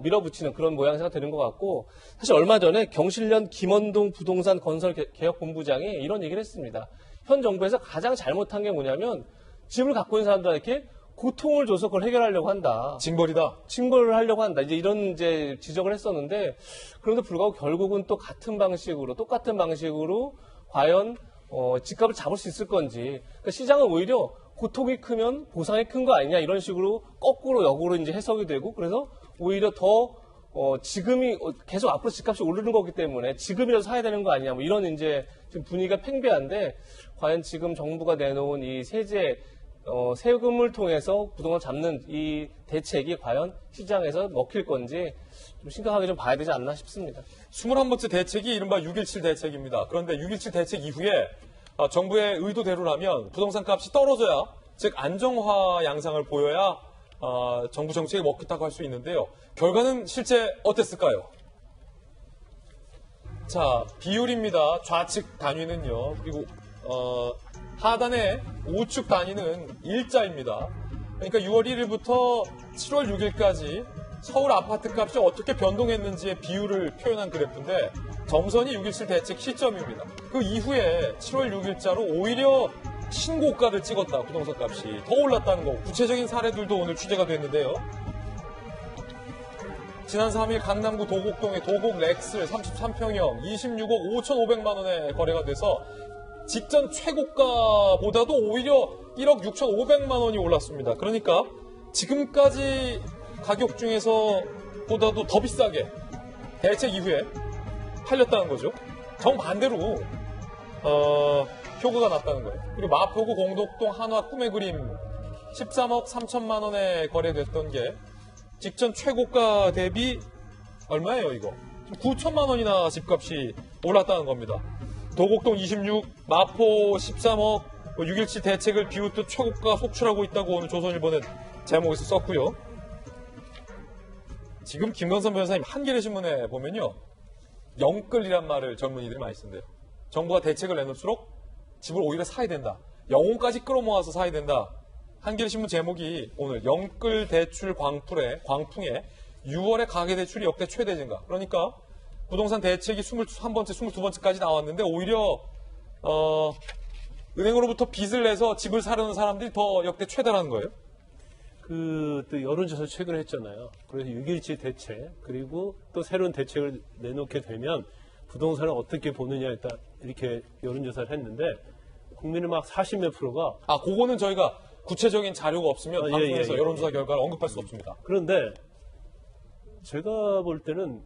밀어붙이는 그런 모양새가 되는 것 같고, 사실 얼마 전에 경실련 김원동 부동산 건설 개혁본부장이 이런 얘기를 했습니다. 현 정부에서 가장 잘못한 게 뭐냐면 집을 갖고 있는 사람들한테 고통을 줘서 그걸 해결하려고 한다. 징벌이다. 징벌을 하려고 한다. 이런 지적을 했었는데, 그런데 불구하고 결국은 또 같은 방식으로, 똑같은 방식으로 과연 집값을 잡을 수 있을 건지. 그러니까 시장은 오히려 고통이 크면 보상이 큰 거 아니냐 이런 식으로 거꾸로 역으로 이제 해석이 되고, 그래서 오히려 더 지금이 계속 앞으로 집값이 오르는 거기 때문에 지금이라도 사야 되는 거 아니냐, 뭐 이런 이제 지금 분위기가 팽배한데, 과연 지금 정부가 내놓은 이 세금을 통해서 부동산을 잡는 이 대책이 과연 시장에서 먹힐 건지 좀 심각하게 좀 봐야 되지 않나 싶습니다. 21번째 대책이 이른바 6.17 대책입니다. 그런데 6.17 대책 이후에 정부의 의도대로라면 부동산 값이 떨어져야, 즉 안정화 양상을 보여야 정부 정책이 먹혔다고 할 수 있는데요. 결과는 실제 어땠을까요? 자, 비율입니다. 좌측 단위는요. 그리고 하단의 우측 단위는 일자입니다. 그러니까 6월 1일부터 7월 6일까지 서울 아파트 값이 어떻게 변동했는지의 비율을 표현한 그래프인데, 점선이 6.17 대책 시점입니다. 그 이후에 7월 6일자로 오히려 신고가를 찍었다. 부동산 값이 더 올랐다는 거, 구체적인 사례들도 오늘 취재가 됐는데요. 지난 3일 강남구 도곡동의 도곡 렉스 33평형 26억 5,500만 원에 거래가 돼서 직전 최고가보다도 오히려 1억 6,500만 원이 올랐습니다. 그러니까 지금까지 가격 중에서 보다도 더 비싸게 대책 이후에 팔렸다는 거죠. 정반대로 효과가 났다는 거예요. 그리고 마포구 공덕동 한화 꿈의 그림 13억 3천만 원에 거래됐던 게 직전 최고가 대비 얼마예요, 이거? 9천만 원이나 집값이 올랐다는 겁니다. 도곡동 26, 마포 13억, 6.17 대책을 비웃듯 최고가 속출하고 있다고 오늘 조선일보는 제목에서 썼고요. 지금 김건선 변호사님 한겨레 신문에 보면요, 영끌이란 말을 젊은이들이 많이 쓴대요. 정부가 대책을 내놓을수록 집을 오히려 사야 된다. 영혼까지 끌어모아서 사야 된다. 한겨레 신문 제목이 오늘 영끌 대출 광풍에 6월에 가계대출이 역대 최대 증가. 그러니까 부동산 대책이 21번째, 22번째까지 나왔는데 오히려 은행으로부터 빚을 내서 집을 사려는 사람들이 더 역대 최다라는 거예요. 또 여론조사 최근에 했잖아요. 그래서 6.17 대책, 그리고 또 새로운 대책을 내놓게 되면 부동산을 어떻게 보느냐에 따라 이렇게 여론조사를 했는데, 국민의 막 40몇 프로가. 그거는 저희가 구체적인 자료가 없으면 방송에서 여론조사 결과를 언급할 수 없습니다. 그런데 제가 볼 때는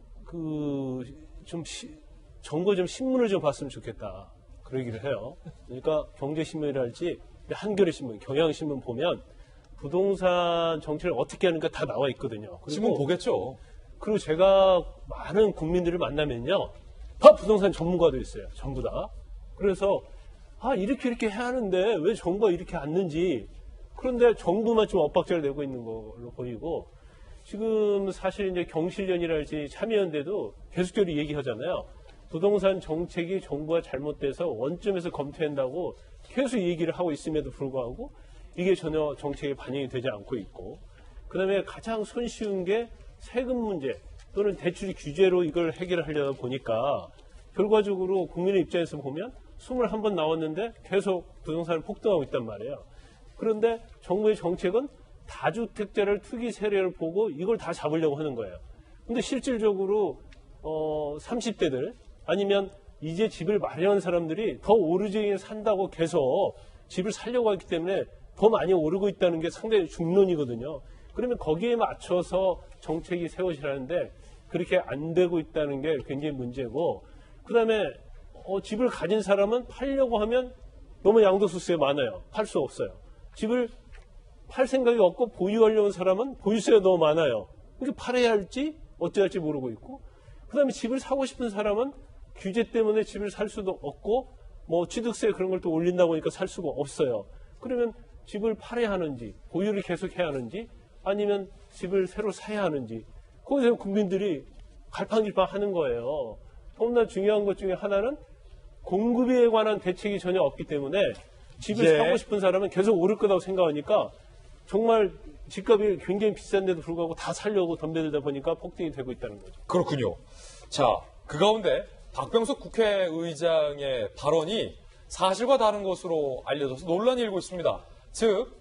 정부 좀 신문을 좀 봤으면 좋겠다, 그 얘기를 해요. 그러니까 경제신문이랄지 한겨레 신문, 경향신문 보면 부동산 정책을 어떻게 하는가 다 나와 있거든요. 신문 보겠죠. 그리고 제가 많은 국민들을 만나면요, 다 부동산 전문가도 있어요. 전부 다. 그래서 이렇게 해야 하는데 왜 정부가 이렇게 않는지. 그런데 정부만 좀 엇박자를 내고 있는 걸로 보이고, 지금 사실 이제 경실련이랄지 참여연대도 계속적으로 얘기하잖아요. 부동산 정책이 정부가 잘못돼서 원점에서 검토한다고 계속 얘기를 하고 있음에도 불구하고 이게 전혀 정책에 반영이 되지 않고 있고, 그 다음에 가장 손쉬운 게 세금 문제 또는 대출 규제로 이걸 해결하려다 보니까 결과적으로 국민의 입장에서 보면 21번 나왔는데 계속 부동산을 폭등하고 있단 말이에요. 그런데 정부의 정책은 다주택자를 투기 세례를 보고 이걸 다 잡으려고 하는 거예요. 근데 실질적으로 30대들 아니면 이제 집을 마련한 사람들이 더 오르지에 산다고 계속 집을 살려고 하기 때문에 더 많이 오르고 있다는 게 상당히 중론이거든요. 그러면 거기에 맞춰서 정책이 세워지라는데 그렇게 안 되고 있다는 게 굉장히 문제고, 그 다음에 집을 가진 사람은 팔려고 하면 너무 양도소득세 많아요. 팔 수 없어요. 집을 팔 생각이 없고 보유하려는 사람은 보유세가 너무 많아요. 그러니까 팔아야 할지 어찌 할지 모르고 있고, 그 다음에 집을 사고 싶은 사람은 규제 때문에 집을 살 수도 없고, 뭐 취득세 그런 걸 또 올린다고 하니까 살 수가 없어요. 그러면 집을 팔아야 하는지, 보유를 계속 해야 하는지, 아니면 집을 새로 사야 하는지, 거기서 국민들이 갈팡질팡 하는 거예요. 너무나 중요한 것 중에 하나는 공급에 관한 대책이 전혀 없기 때문에 집을 사고 싶은 사람은 계속 오를 거라고 생각하니까 정말 집값이 굉장히 비싼데도 불구하고 다 살려고 덤벼들다 보니까 폭등이 되고 있다는 거죠. 그렇군요. 자, 그 가운데 박병석 국회의장의 발언이 사실과 다른 것으로 알려져서 논란이 일고 있습니다. 즉,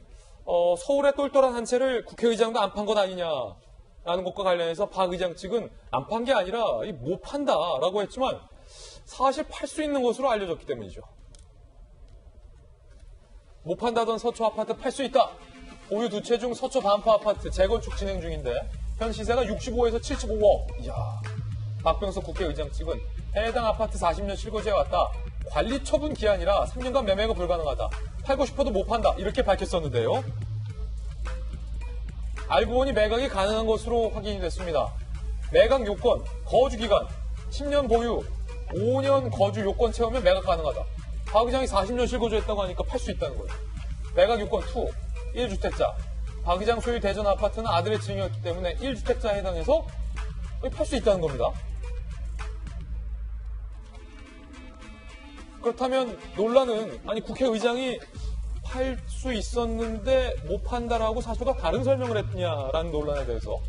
서울의 똘똘한 한 채를 국회의장도 안 판 것 아니냐라는 것과 관련해서 박 의장 측은 안 판 게 아니라 못 판다라고 했지만 사실 팔 수 있는 것으로 알려졌기 때문이죠. 못 판다던 서초 아파트 팔 수 있다. 보유 두 채 중 서초 반포 아파트 재건축 진행 중인데 현 시세가 65에서 75억. 이야. 박병석 국회의장 측은 해당 아파트 40년 실거주해 왔다. 관리 처분 기한이라 3년간 매매가 불가능하다. 팔고 싶어도 못 판다. 이렇게 밝혔었는데요. 알고 보니 매각이 가능한 것으로 확인이 됐습니다. 매각 요건, 거주 기간, 10년 보유, 5년 거주 요건 채우면 매각 가능하다. 박 의장이 40년 실거주했다고 하니까 팔 수 있다는 거예요. 매각 요건 2, 1주택자. 박 의장 소유 대전 아파트는 아들의 증여였기 때문에 1주택자에 해당해서 팔 수 있다는 겁니다. 그렇다면 논란은 아니 국회의장이 팔 수 있었는데 못 판다라고 사실과 다른 설명을 했느냐라는 논란에 대해서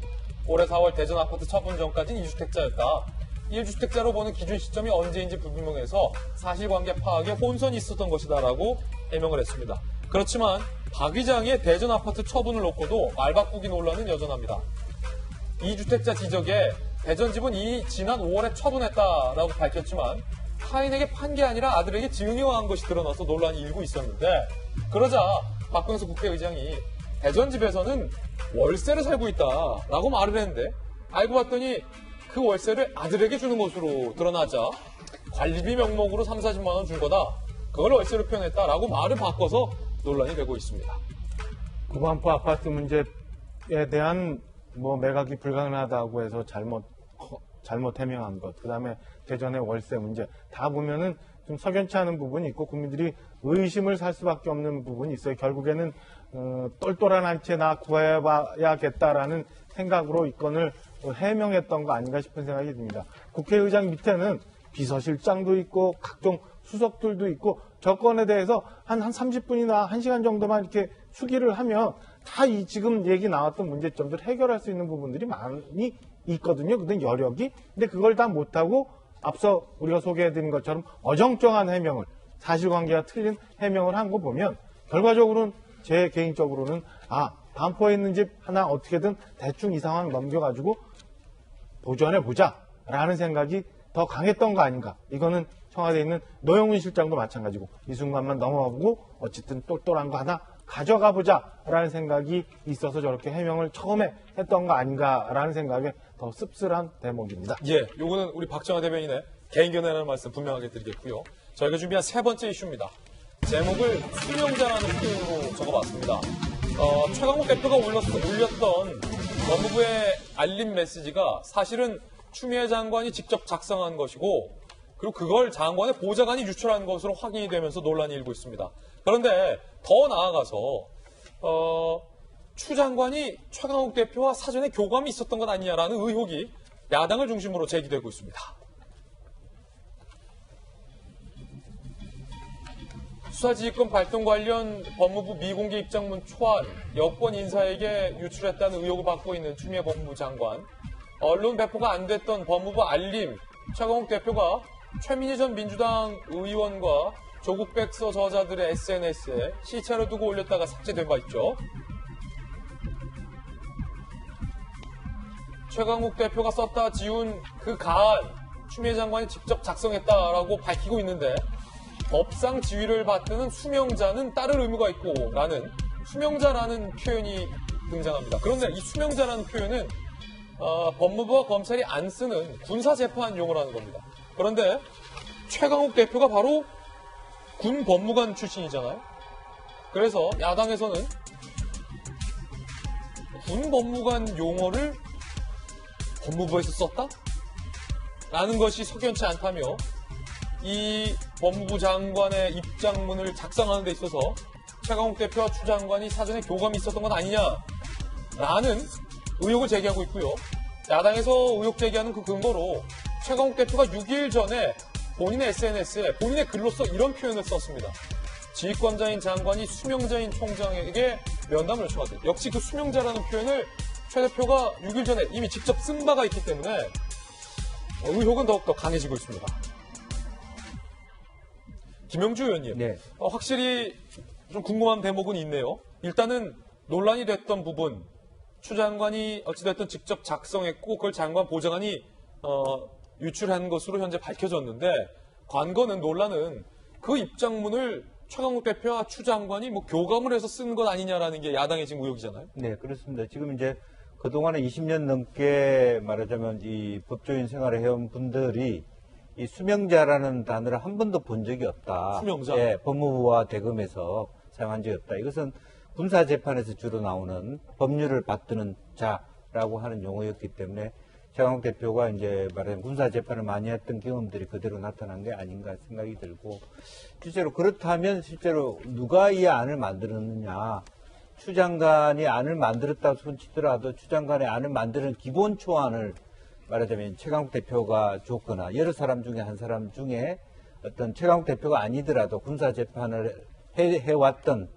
올해 4월 대전 아파트 처분 전까지는 2주택자였다. 1주택자로 보는 기준 시점이 언제인지 불분명해서 사실관계 파악에 혼선이 있었던 것이다라고 해명을 했습니다. 그렇지만 박 의장의 대전 아파트 처분을 놓고도 말바꾸기 논란은 여전합니다. 2주택자 지적에 대전 집은 지난 5월에 처분했다라고 밝혔지만 타인에게 판 게 아니라 아들에게 증여한 것이 드러나서 논란이 일고 있었는데, 그러자 박병석 국회의장이 대전 집에서는 월세를 살고 있다라고 말을 했는데 알고 봤더니 그 월세를 아들에게 주는 것으로 드러나자 관리비 명목으로 3, 40만 원 준 거다. 그걸 월세로 표현했다라고 말을 바꿔서 논란이 되고 있습니다. 구반포 아파트 문제에 대한 매각이 불가능하다고 해서 잘못 해명한 것, 그 다음에 대전의 월세 문제 다 보면은 좀 석연치 않은 부분이 있고 국민들이 의심을 살 수밖에 없는 부분이 있어요. 결국에는 똘똘한 한 채 나 구해봐야겠다라는 생각으로 이 건을 해명했던 거 아닌가 싶은 생각이 듭니다. 국회의장 밑에는 비서실장도 있고 각종 수석들도 있고 저 건에 대해서 한 30분이나 1시간 정도만 이렇게 수기를 하면 다 이 지금 얘기 나왔던 문제점들 해결할 수 있는 부분들이 많이 있거든요. 근데 여력이. 근데 그걸 다 못하고 앞서 우리가 소개해드린 것처럼 어정쩡한 해명을, 사실관계가 틀린 해명을 한 거 보면 결과적으로는 제 개인적으로는 반포에 있는 집 하나 어떻게든 대충 이 상황 넘겨가지고 보전해보자 라는 생각이 더 강했던 거 아닌가. 이거는 청와대에 있는 노영훈 실장도 마찬가지고 이 순간만 넘어가고 어쨌든 똘똘한 거 하나 가져가 보자 라는 생각이 있어서 저렇게 해명을 처음에 했던 거 아닌가라는 생각에 더 씁쓸한 대목입니다. 예, 요거는 우리 박정화 대변인의 개인 견해라는 말씀 분명하게 드리겠고요. 저희가 준비한 세 번째 이슈입니다. 제목을 수명자라는 표현으로 적어봤습니다. 최강욱 대표가 올렸던 법무부의 알림 메시지가 사실은 추미애 장관이 직접 작성한 것이고, 그리고 그걸 장관의 보좌관이 유출한 것으로 확인이 되면서 논란이 일고 있습니다. 그런데 더 나아가서 추 장관이 최강욱 대표와 사전에 교감이 있었던 것 아니냐라는 의혹이 야당을 중심으로 제기되고 있습니다. 수사지휘권 발동 관련 법무부 미공개 입장문 초안, 여권 인사에게 유출했다는 의혹을 받고 있는 추미애 법무부 장관. 언론 배포가 안 됐던 법무부 알림, 최강욱 대표가 최민희 전 민주당 의원과 조국 백서 저자들의 SNS에 시체를 두고 올렸다가 삭제된 바 있죠. 최강욱 대표가 썼다 지운 그 가안, 추미애 장관이 직접 작성했다라고 밝히고 있는데 법상 지위를 받드는 수명자는 따를 의무가 있고 라는 수명자라는 표현이 등장합니다. 그런데 이 수명자라는 표현은 법무부와 검찰이 안 쓰는 군사재판 용어라는 겁니다. 그런데 최강욱 대표가 바로 군 법무관 출신이잖아요. 그래서 야당에서는 군 법무관 용어를 법무부에서 썼다? 라는 것이 석연치 않다며 이 법무부 장관의 입장문을 작성하는 데 있어서 최강욱 대표와 추 장관이 사전에 교감이 있었던 건 아니냐라는 의혹을 제기하고 있고요. 야당에서 의혹 제기하는 그 근거로 최강욱 대표가 6일 전에 본인의 SNS에 본인의 글로써 이런 표현을 썼습니다. 지휘권자인 장관이 수명자인 총장에게 면담을 요청하듯. 역시 그 수명자라는 표현을 최 대표가 6일 전에 이미 직접 쓴 바가 있기 때문에 의혹은 더욱더 강해지고 있습니다. 김영주 의원님, 네. 확실히 좀 궁금한 대목은 있네요. 일단은 논란이 됐던 부분, 추 장관이 어찌됐든 직접 작성했고 그걸 장관 보좌관이 유출한 것으로 현재 밝혀졌는데 관건은 논란은 그 입장문을 최강욱 대표와 추 장관이 뭐 교감을 해서 쓴 것 아니냐라는 게 야당의 지금 의혹이잖아요. 네, 그렇습니다. 지금 이제 그동안에 20년 넘게 말하자면 이 법조인 생활을 해온 분들이 이 수명자라는 단어를 한 번도 본 적이 없다. 수명자? 예, 법무부와 대검에서 사용한 적이 없다. 이것은 군사재판에서 주로 나오는 법률을 받드는 자라고 하는 용어였기 때문에 최강욱 대표가 이제 말하자면 군사재판을 많이 했던 경험들이 그대로 나타난 게 아닌가 생각이 들고, 실제로 그렇다면 실제로 누가 이 안을 만들었느냐. 추 장관이 안을 만들었다고 손치더라도 추 장관의 안을 만드는 기본 초안을 말하자면 최강욱 대표가 줬거나 여러 사람 중에 한 사람 중에 어떤 최강욱 대표가 아니더라도 군사재판을 해왔던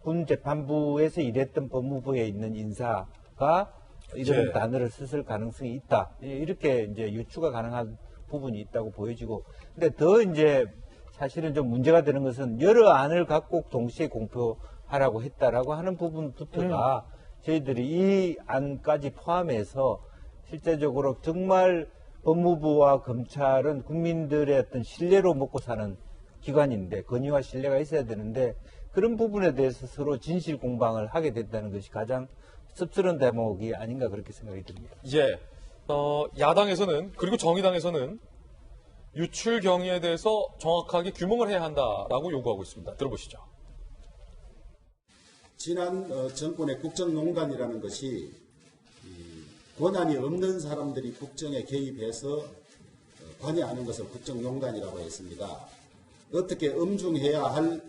군재판부에서 일했던 법무부에 있는 인사가 이런 단어를 썼을 가능성이 있다. 이렇게 이제 유추가 가능한 부분이 있다고 보여지고, 근데 더 이제 사실은 좀 문제가 되는 것은 여러 안을 각국 동시에 공표하라고 했다라고 하는 부분부터가 저희들이 이 안까지 포함해서 실제적으로 정말 법무부와 검찰은 국민들의 어떤 신뢰로 먹고 사는 기관인데 권위와 신뢰가 있어야 되는데 그런 부분에 대해서 서로 진실 공방을 하게 됐다는 것이 가장 씁쓸한 대목이 아닌가 그렇게 생각이 듭니다. 예, 야당에서는 그리고 정의당에서는 유출 경위에 대해서 정확하게 규명을 해야 한다라고 요구하고 있습니다. 들어보시죠. 지난 정권의 국정농단이라는 것이 권한이 없는 사람들이 국정에 개입해서 관여하는 것을 국정농단이라고 했습니다. 어떻게 엄중해야 할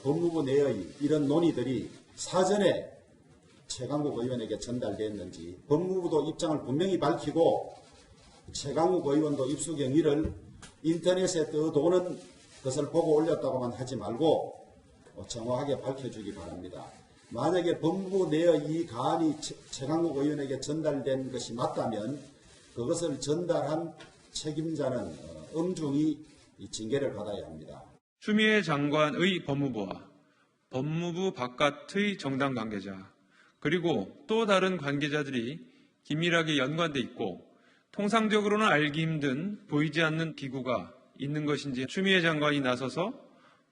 법무부 내의 이런 논의들이 사전에 최강욱 의원에게 전달됐는지, 법무부도 입장을 분명히 밝히고 최강욱 의원도 입수 경위를 인터넷에 떠도는 것을 보고 올렸다고만 하지 말고 정확하게 밝혀주기 바랍니다. 만약에 법무부 내의 이 가안이 최강욱 의원에게 전달된 것이 맞다면 그것을 전달한 책임자는 엄중히 징계를 받아야 합니다. 추미애 장관의 법무부와 법무부 바깥의 정당 관계자 그리고 또 다른 관계자들이 긴밀하게 연관돼 있고 통상적으로는 알기 힘든 보이지 않는 기구가 있는 것인지 추미애 장관이 나서서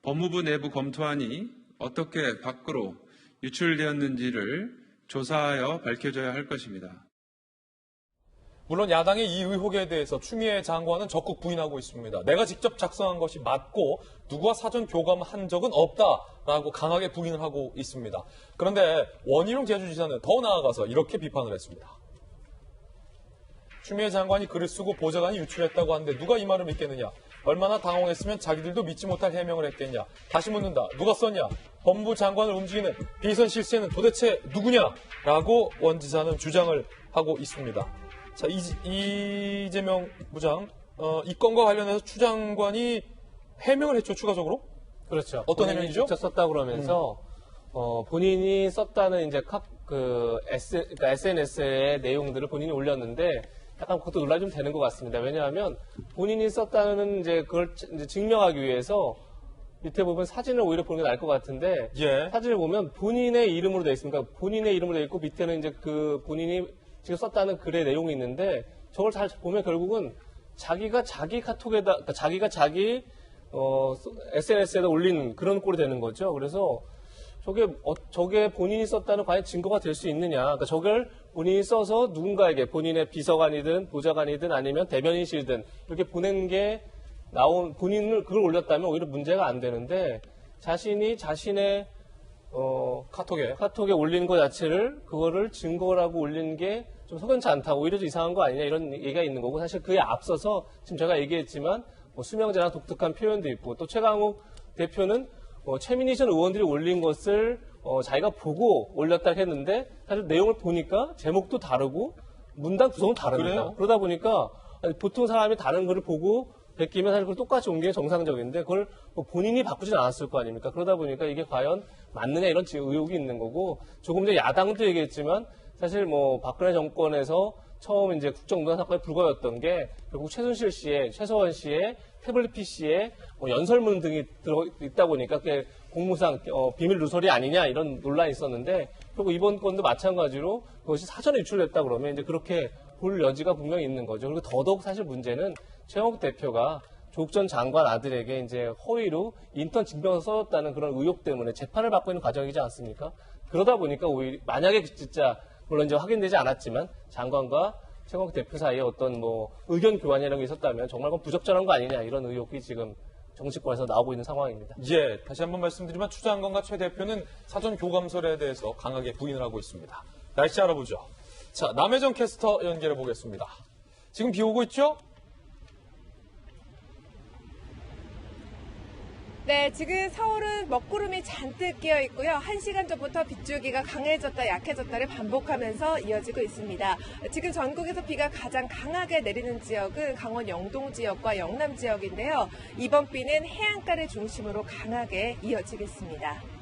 법무부 내부 검토안이 어떻게 밖으로 유출되었는지를 조사하여 밝혀줘야 할 것입니다. 물론 야당의 이 의혹에 대해서 추미애 장관은 적극 부인하고 있습니다. 내가 직접 작성한 것이 맞고 누구와 사전 교감한 적은 없다라고 강하게 부인을 하고 있습니다. 그런데 원희룡 제주지사는 더 나아가서 이렇게 비판을 했습니다. 추미애 장관이 글을 쓰고 보좌관이 유출했다고 하는데 누가 이 말을 믿겠느냐. 얼마나 당황했으면 자기들도 믿지 못할 해명을 했겠냐. 다시 묻는다. 누가 썼냐. 법무부 장관을 움직이는 비선 실세는 도대체 누구냐라고 원 지사는 주장을 하고 있습니다. 자, 이재명 부장, 이 건과 관련해서 추 장관이 해명을 했죠, 추가적으로? 그렇죠. 어떤 본인이 해명이죠? 직접 썼다고 그러면서, 본인이 썼다는 이제 SNS의 내용들을 본인이 올렸는데, 약간 그것도 논란이 좀 되는 것 같습니다. 왜냐하면 본인이 썼다는 이제 그걸 이제 증명하기 위해서 밑에 보면 사진을 오히려 보는 게 나을 것 같은데, 사진을 보면 본인의 이름으로 되어 있습니다. 본인의 이름으로 되어 있고 밑에는 이제 그 본인이 지금 썼다는 글의 내용이 있는데 저걸 잘 보면 결국은 자기가 자기 카톡에다, 그러니까 자기가 자기 SNS에다 올린 그런 꼴이 되는 거죠. 그래서 저게 본인이 썼다는 과연 증거가 될 수 있느냐. 그러니까 저걸 본인이 써서 누군가에게 본인의 비서관이든 보좌관이든 아니면 대변인실든 이렇게 보낸 게 본인을 그걸 올렸다면 오히려 문제가 안 되는데 자신이 자신의 카톡에 올린 것 자체를 그거를 증거라고 올리는 게 좀 석연치 않다고 오히려 좀 이상한 거 아니냐 이런 얘기가 있는 거고 사실 그에 앞서서 지금 제가 얘기했지만 수명제나 독특한 표현도 있고 또 최강욱 대표는 최민희 전 의원들이 올린 것을 자기가 보고 올렸다 했는데 사실 내용을 보니까 제목도 다르고 문단 구성도 다릅니다. 그래요? 그러다 보니까 보통 사람이 다른 글을 보고 베끼면 사실 그걸 똑같이 옮기는 게 정상적인데 그걸 본인이 바꾸진 않았을 거 아닙니까? 그러다 보니까 이게 과연 맞느냐 이런 의혹이 있는 거고 조금 전에 야당도 얘기했지만 사실 박근혜 정권에서 처음 이제 국정농단 사건에 불거졌던 게 결국 최서원 씨의 태블릿 PC에 연설문 등이 들어있다 보니까 그게 공무상 비밀 누설이 아니냐 이런 논란이 있었는데 그리고 이번 건도 마찬가지로 그것이 사전에 유출됐다 그러면 이제 그렇게 볼 여지가 분명히 있는 거죠. 그리고 더더욱 사실 문제는 최영욱 대표가 조국 전 장관 아들에게 이제 허위로 인턴 증명서 써줬다는 그런 의혹 때문에 재판을 받고 있는 과정이지 않습니까? 그러다 보니까 오히려 만약에 진짜 물론 이제 확인되지 않았지만 장관과 최영욱 대표 사이에 어떤 의견 교환이라는 게 있었다면 정말 그건 부적절한 거 아니냐 이런 의혹이 지금 정치권에서 나오고 있는 상황입니다. 예, 다시 한번 말씀드리면 추 장관과 최 대표는 사전 교감설에 대해서 강하게 부인을 하고 있습니다. 날씨 알아보죠. 자, 남혜정 캐스터 연결해 보겠습니다. 지금 비 오고 있죠? 네, 지금 서울은 먹구름이 잔뜩 끼어 있고요. 1시간 전부터 빗줄기가 강해졌다 약해졌다를 반복하면서 이어지고 있습니다. 지금 전국에서 비가 가장 강하게 내리는 지역은 강원 영동 지역과 영남 지역인데요. 이번 비는 해안가를 중심으로 강하게 이어지겠습니다.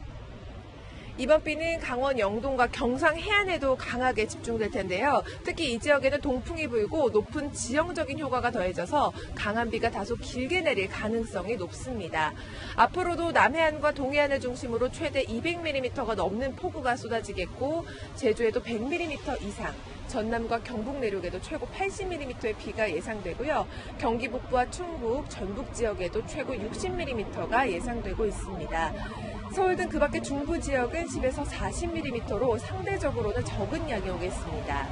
이번 비는 강원 영동과 경상 해안에도 강하게 집중될 텐데요. 특히 이 지역에는 동풍이 불고 높은 지형적인 효과가 더해져서 강한 비가 다소 길게 내릴 가능성이 높습니다. 앞으로도 남해안과 동해안을 중심으로 최대 200mm가 넘는 폭우가 쏟아지겠고 제주에도 100mm 이상, 전남과 경북 내륙에도 최고 80mm의 비가 예상되고요. 경기 북부와 충북, 전북 지역에도 최고 60mm가 예상되고 있습니다. 서울 등 그 밖의 중부 지역은 10에서 40mm로 상대적으로는 적은 양이 오겠습니다.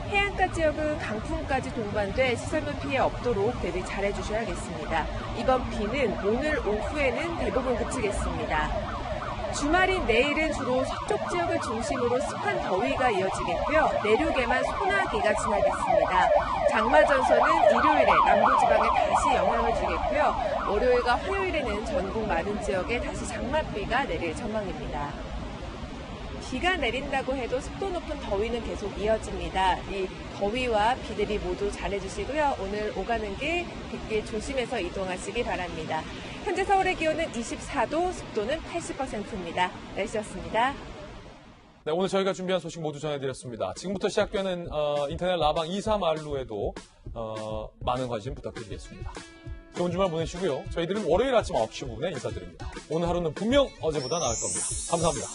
해안가 지역은 강풍까지 동반돼 시설물 피해 없도록 대비 잘해주셔야겠습니다. 이번 비는 오늘 오후에는 대부분 그치겠습니다. 주말인 내일은 주로 서쪽 지역을 중심으로 습한 더위가 이어지겠고요. 내륙에만 소나기가 지나겠습니다. 장마 전선은 일요일에 남부지방에 다시 영향을 주겠고요. 월요일과 화요일에는 전국 많은 지역에 다시 장맛비가 내릴 전망입니다. 비가 내린다고 해도 습도 높은 더위는 계속 이어집니다. 이 더위와 비들이 모두 잘해주시고요. 오늘 오가는 길, 빗길 조심해서 이동하시기 바랍니다. 현재 서울의 기온은 24도, 습도는 80%입니다. 날씨였습니다. 네, 오늘 저희가 준비한 소식 모두 전해드렸습니다. 지금부터 시작되는 인터넷 라방 2사말루에도 많은 관심 부탁드리겠습니다. 좋은 주말 보내시고요. 저희들은 월요일 아침 9시 5분에 인사드립니다. 오늘 하루는 분명 어제보다 나을 겁니다. 감사합니다.